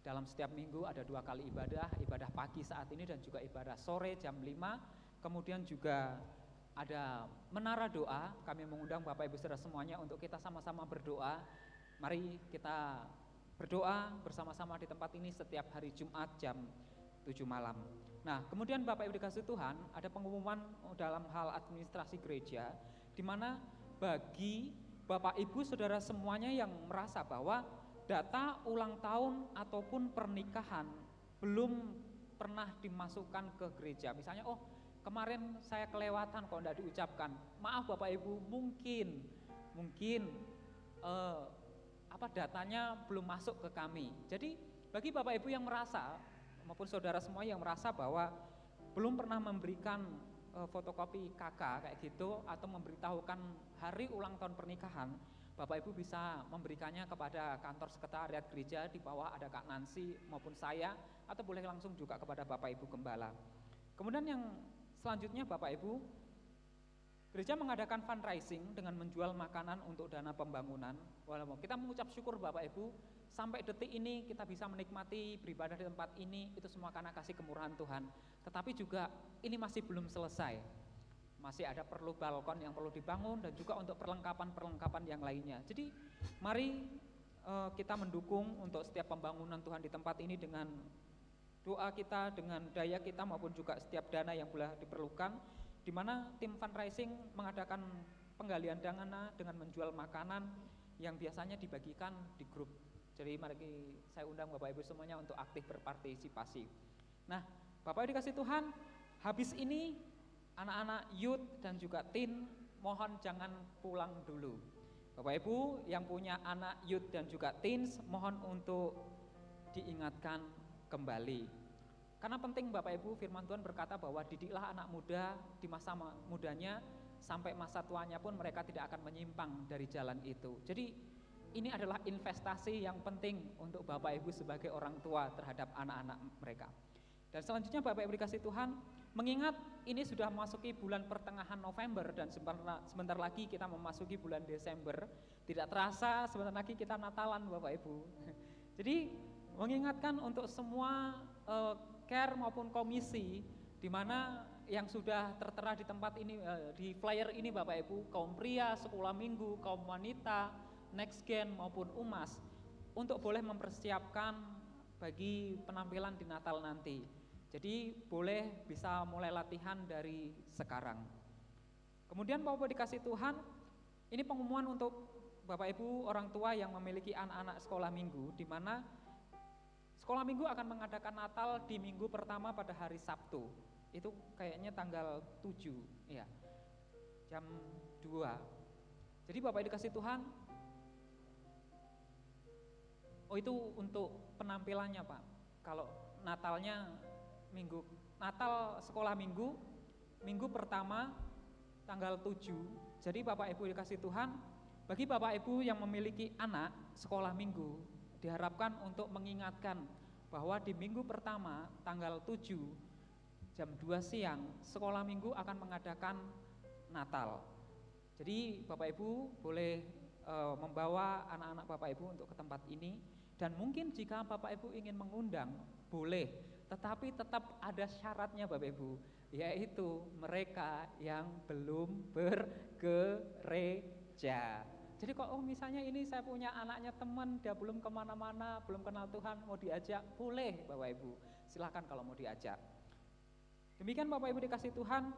dalam setiap minggu ada 2 kali ibadah pagi saat ini dan juga ibadah sore jam 5. Kemudian juga ada menara doa. Kami mengundang Bapak Ibu saudara semuanya untuk kita sama-sama berdoa. Mari kita berdoa bersama-sama di tempat ini setiap hari Jumat jam 7 malam. Nah, kemudian Bapak Ibu dikasih Tuhan, ada pengumuman dalam hal administrasi gereja, di mana bagi Bapak Ibu saudara semuanya yang merasa bahwa data ulang tahun ataupun pernikahan belum pernah dimasukkan ke gereja. Misalnya, oh kemarin saya kelewatan kok tidak diucapkan. Maaf Bapak Ibu, mungkin datanya belum masuk ke kami. Jadi bagi Bapak Ibu yang merasa maupun saudara semua yang merasa bahwa belum pernah memberikan fotokopi KK kayak gitu atau memberitahukan hari ulang tahun pernikahan, Bapak Ibu bisa memberikannya kepada kantor sekretariat gereja, di bawah ada Kak Nancy maupun saya, atau boleh langsung juga kepada Bapak Ibu Gembala. Kemudian yang selanjutnya Bapak Ibu, gereja mengadakan fundraising dengan menjual makanan untuk dana pembangunan. Walaupun kita mengucap syukur Bapak Ibu, sampai detik ini kita bisa menikmati beribadah di tempat ini, itu semua karena kasih kemurahan Tuhan. Tetapi juga ini masih belum selesai. Masih ada perlu balkon yang perlu dibangun dan juga untuk perlengkapan-perlengkapan yang lainnya. Jadi mari kita mendukung untuk setiap pembangunan Tuhan di tempat ini dengan doa kita, dengan daya kita maupun juga setiap dana yang boleh diperlukan, di mana tim fundraising mengadakan penggalian dana dengan menjual makanan yang biasanya dibagikan di grup. Jadi mari saya undang Bapak Ibu semuanya untuk aktif berpartisipasi. Nah, Bapak Ibu dikasih Tuhan, habis ini anak-anak youth dan juga teen mohon jangan pulang dulu. Bapak Ibu yang punya anak youth dan juga teens mohon untuk diingatkan kembali. Karena penting Bapak Ibu, firman Tuhan berkata bahwa didiklah anak muda di masa mudanya, sampai masa tuanya pun mereka tidak akan menyimpang dari jalan itu. Jadi ini adalah investasi yang penting untuk Bapak Ibu sebagai orang tua terhadap anak-anak mereka. Dan selanjutnya Bapak Ibu dikasih Tuhan, mengingat ini sudah memasuki bulan pertengahan November dan sebentar lagi kita memasuki bulan Desember, tidak terasa sebentar lagi kita Natalan Bapak Ibu. Jadi mengingatkan untuk semua care maupun komisi di mana yang sudah tertera di tempat ini, di flyer ini Bapak Ibu, kaum pria, sekolah minggu, kaum wanita, Next Gen maupun UMAS, untuk boleh mempersiapkan bagi penampilan di Natal nanti. Jadi boleh bisa mulai latihan dari sekarang. Kemudian Bapak dikasih Tuhan, ini pengumuman untuk Bapak Ibu orang tua yang memiliki anak-anak sekolah minggu, di mana sekolah minggu akan mengadakan Natal di minggu pertama pada hari Sabtu. Itu kayaknya tanggal 7 ya, jam 2. Jadi Bapak dikasih Tuhan, oh itu untuk penampilannya Pak. Kalau Natalnya Natal sekolah minggu pertama tanggal 7. Jadi Bapak Ibu dikasih Tuhan, bagi Bapak Ibu yang memiliki anak sekolah minggu, diharapkan untuk mengingatkan bahwa di minggu pertama tanggal 7 jam 2 siang sekolah minggu akan mengadakan Natal. Jadi Bapak Ibu boleh membawa anak-anak Bapak Ibu untuk ke tempat ini, dan mungkin jika Bapak Ibu ingin mengundang boleh, tetapi tetap ada syaratnya Bapak Ibu, yaitu mereka yang belum bergereja. Jadi kalau misalnya ini saya punya anaknya teman, dia belum kemana-mana, belum kenal Tuhan, mau diajak, boleh Bapak Ibu, silahkan kalau mau diajak. Demikian Bapak Ibu dikasih Tuhan,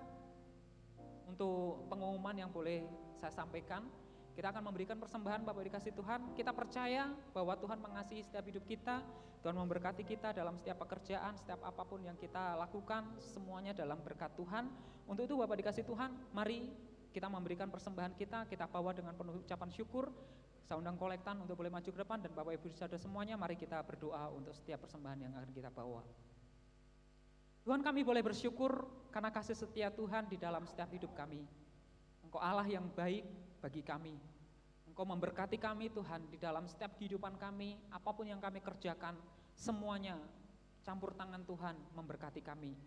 untuk pengumuman yang boleh saya sampaikan. Kita akan memberikan persembahan Bapak dikasih Tuhan. Kita percaya bahwa Tuhan mengasihi setiap hidup kita, Tuhan memberkati kita dalam setiap pekerjaan, setiap apapun yang kita lakukan, semuanya dalam berkat Tuhan. Untuk itu Bapak dikasih Tuhan, mari kita memberikan persembahan kita bawa dengan penuh ucapan syukur. Saya undang kolektan untuk boleh maju ke depan, dan Bapak Ibu Saudara semuanya, mari kita berdoa untuk setiap persembahan yang akan kita bawa. Tuhan, kami boleh bersyukur karena kasih setia Tuhan di dalam setiap hidup kami. Engkau Allah yang baik bagi kami. Engkau memberkati kami Tuhan di dalam setiap kehidupan kami, apapun yang kami kerjakan, semuanya campur tangan Tuhan memberkati kami.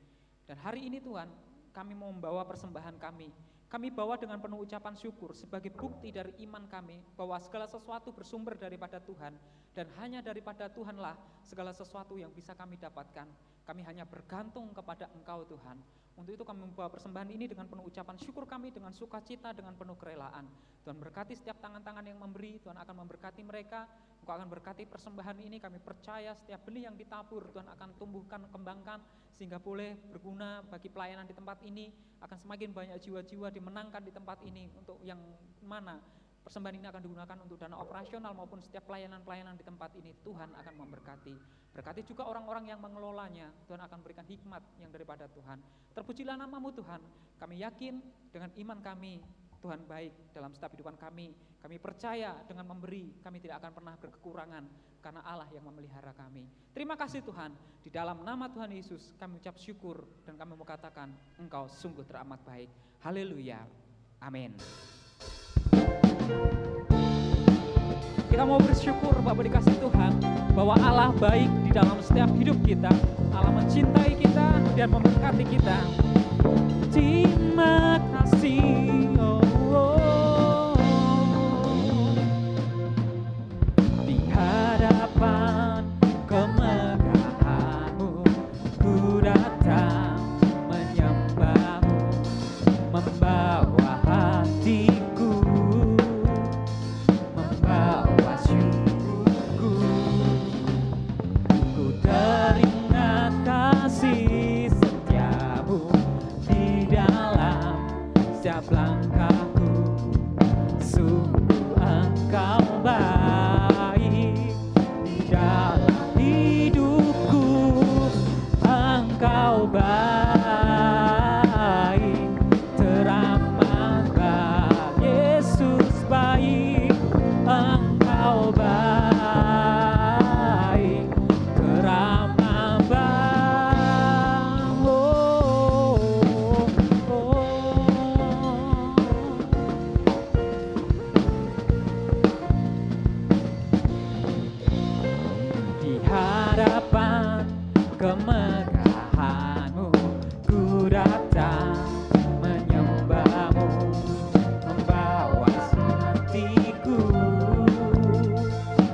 Dan hari ini Tuhan, kami mau membawa persembahan kami. Kami bawa dengan penuh ucapan syukur sebagai bukti dari iman kami bahwa segala sesuatu bersumber daripada Tuhan, dan hanya daripada Tuhanlah segala sesuatu yang bisa kami dapatkan. Kami hanya bergantung kepada Engkau Tuhan. Untuk itu kami membawa persembahan ini dengan penuh ucapan syukur kami, dengan sukacita, dengan penuh kerelaan. Tuhan berkati setiap tangan-tangan yang memberi, Tuhan akan memberkati mereka. Engkau akan berkati persembahan ini, kami percaya setiap benih yang ditabur Tuhan akan tumbuhkan, kembangkan, sehingga boleh berguna bagi pelayanan di tempat ini. Akan semakin banyak jiwa-jiwa dimenangkan di tempat ini, untuk yang mana persembahan ini akan digunakan untuk dana operasional maupun setiap pelayanan-pelayanan di tempat ini. Tuhan akan memberkati. Berkati juga orang-orang yang mengelolanya. Tuhan akan berikan hikmat yang daripada Tuhan. Terpujilah nama-Mu Tuhan. Kami yakin dengan iman kami, Tuhan baik dalam setiap kehidupan kami. Kami percaya dengan memberi, kami tidak akan pernah berkekurangan, karena Allah yang memelihara kami. Terima kasih Tuhan. Di dalam nama Tuhan Yesus kami ucap syukur, dan kami mau katakan Engkau sungguh teramat baik. Haleluya. Amin. Kita mau bersyukur Bapak dikasih Tuhan, bahwa Allah baik di dalam setiap hidup kita. Allah mencintai kita dan memberkati kita. Terima kasih, di hadapan kemegahan-Mu ku datang menyembah-Mu, membawa hatiku, membawa syukurku. Ku teringat kasih setiamu di dalam setiap langkahku. Sungguh Engkau baik di dalam hidupku. Engkau baik, teramat baik. Yesus baik. Engkau baik, teramat baik. Di hadapan kemegahan-Mu ku datang menyembah-Mu, membawa hatiku,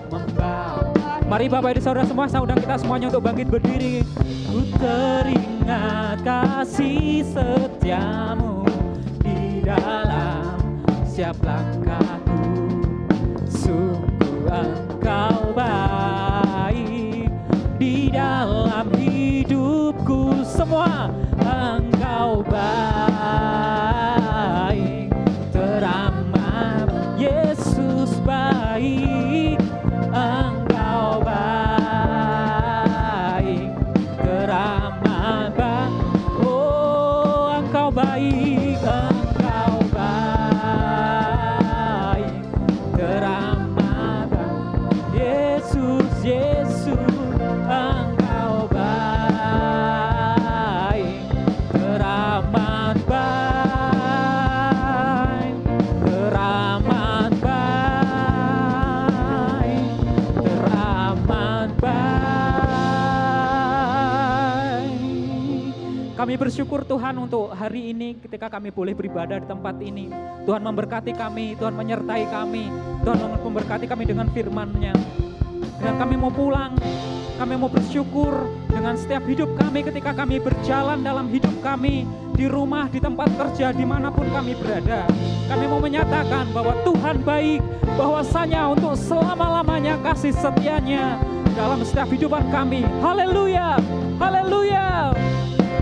membawa. Mari Bapak Ibu Saudara semua, saya undang kita semuanya untuk bangkit berdiri. Ku teringat kasih setiamu di dalam setiap langkahku. Sungguh Engkau baik di dalam hidupku. Semua Engkau baik, teramat. Yesus baik. Engkau baik, teramat baik. Oh, Engkau baik. Engkau baik, teramat baik. Yesus, Yesus. Engkau baik, teramat baik, teramat baik, teramat baik. Kami bersyukur Tuhan untuk hari ini ketika kami boleh beribadah di tempat ini. Tuhan memberkati kami, Tuhan menyertai kami, Tuhan memberkati kami dengan firman-Nya. Dan kami mau pulang, kami mau bersyukur dengan setiap hidup kami ketika kami berjalan dalam hidup kami, di rumah, di tempat kerja, dimanapun kami berada. Kami mau menyatakan bahwa Tuhan baik, bahwasanya untuk selama-lamanya kasih setia-Nya dalam setiap hidupan kami. Haleluya, haleluya.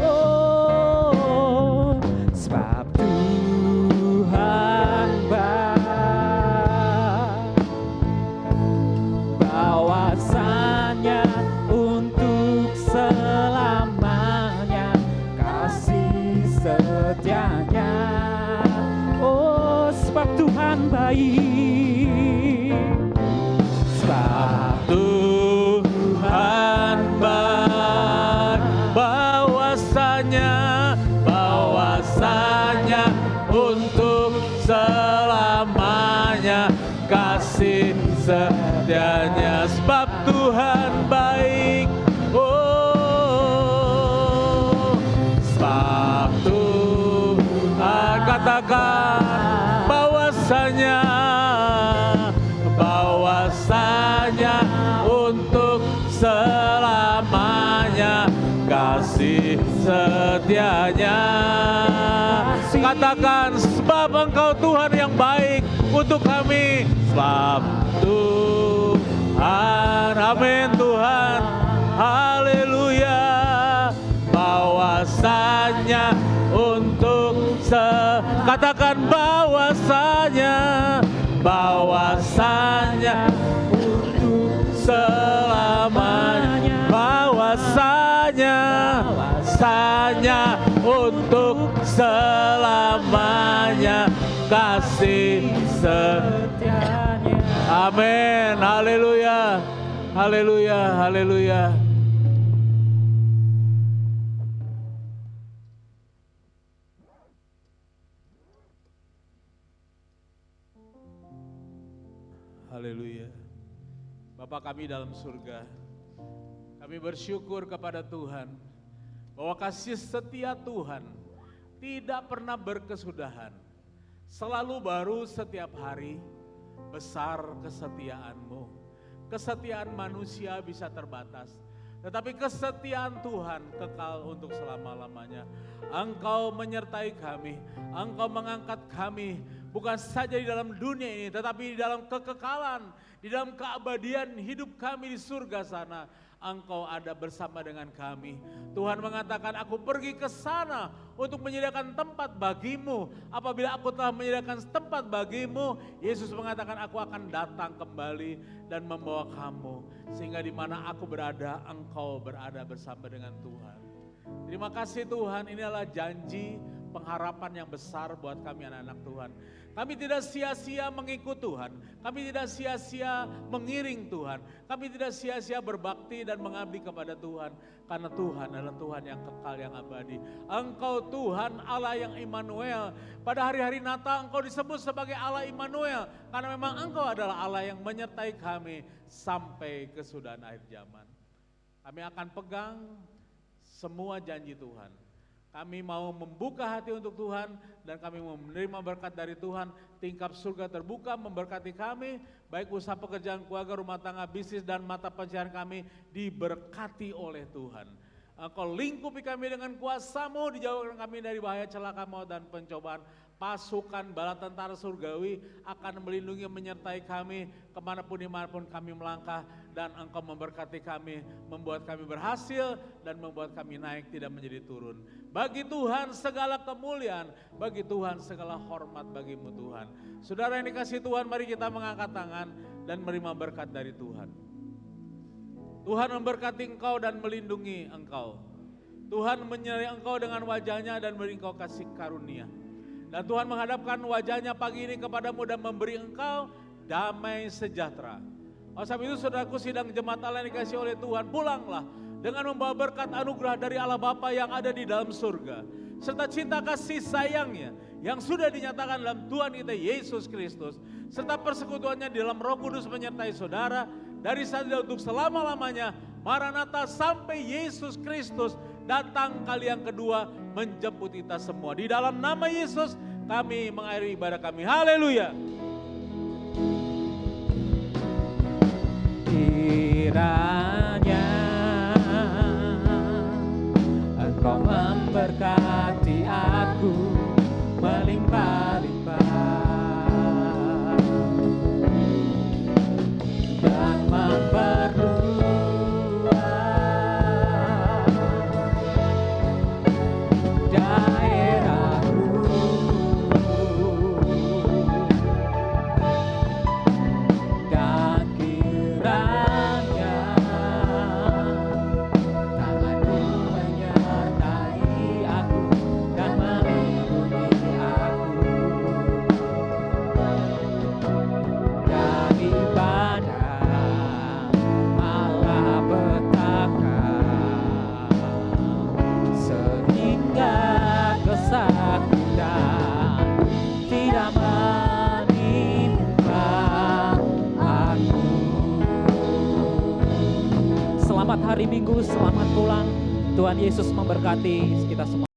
Oh, sebab Tuhan baik, bahwasanya untuk selamanya kasih setia-Nya. Oh, Tuhan baik. Sebab Tuhan baik, bahwasanya untuk selamanya kasih setianya. Sebab Tuhan baik, oh, sebab Tuhan, katakan bahwasanya untuk selamanya kasih setianya. Katakan, sebab Engkau Tuhan yang baik untuk kami. Sebab Tuhan, amin Tuhan, haleluya. Bahwasanya untuk katakan bahwasanya untuk selamanya, bahwasanya untuk selamanya kasih setianya. Amin, haleluya, haleluya, haleluya. Haleluya. Bapa kami dalam surga, kami bersyukur kepada Tuhan bahwa kasih setia Tuhan tidak pernah berkesudahan, selalu baru setiap hari. Besar kesetiaan-Mu. Kesetiaan manusia bisa terbatas, tetapi kesetiaan Tuhan kekal untuk selama-lamanya. Engkau menyertai kami, Engkau mengangkat kami, bukan saja di dalam dunia ini, tetapi di dalam kekekalan, di dalam keabadian hidup kami di surga sana. Engkau ada bersama dengan kami. Tuhan mengatakan, aku pergi ke sana untuk menyediakan tempat bagimu. Apabila aku telah menyediakan tempat bagimu, Yesus mengatakan, aku akan datang kembali dan membawa kamu. Sehingga di mana aku berada, engkau berada bersama dengan Tuhan. Terima kasih Tuhan, ini adalah janji pengharapan yang besar buat kami anak-anak Tuhan. Kami tidak sia-sia mengikut Tuhan, kami tidak sia-sia mengiring Tuhan, kami tidak sia-sia berbakti dan mengabdi kepada Tuhan. Karena Tuhan adalah Tuhan yang kekal, yang abadi. Engkau Tuhan Allah yang Immanuel. Pada hari-hari Natal Engkau disebut sebagai Allah Immanuel. Karena memang Engkau adalah Allah yang menyertai kami sampai kesudahan akhir zaman. Kami akan pegang semua janji Tuhan. Kami mau membuka hati untuk Tuhan dan kami mau menerima berkat dari Tuhan. Tingkap surga terbuka memberkati kami, baik usaha pekerjaan keluarga, rumah tangga, bisnis dan mata pencaharian kami diberkati oleh Tuhan. Engkau lingkupi kami dengan kuasa-Mu, dijauhkan kami dari bahaya, celaka, maut dan pencobaan. Pasukan bala tentara surgawi akan melindungi, menyertai kami kemanapun dimanapun kami melangkah. Dan Engkau memberkati kami, membuat kami berhasil dan membuat kami naik, tidak menjadi turun. Bagi Tuhan segala kemuliaan, bagi Tuhan segala hormat bagimu Tuhan. Saudara yang dikasihi Tuhan, mari kita mengangkat tangan dan menerima berkat dari Tuhan. Tuhan memberkati engkau dan melindungi engkau. Tuhan menyertai engkau dengan wajahnya dan beri engkau kasih karunia. Dan Tuhan menghadapkan wajahnya pagi ini kepadamu dan memberi engkau damai sejahtera. Oleh sebab itu saudaraku sidang jemaat Allah yang dikasihi oleh Tuhan, pulanglah dengan membawa berkat anugerah dari Allah Bapa yang ada di dalam surga. Serta cinta kasih sayangnya yang sudah dinyatakan dalam Tuhan kita Yesus Kristus. Serta persekutuannya di dalam Roh Kudus menyertai saudara dari saat ini untuk selama-lamanya. Maranatha sampai Yesus Kristus datang kali yang kedua menjemput kita semua. Di dalam nama Yesus kami mengakhiri ibadah kami. Haleluya. Kiranya Engkau memberkati aku melimpah-limpah dan memperluas daerahku, dan kiranya selamat hari Minggu, selamat pulang. Tuhan Yesus memberkati kita semua.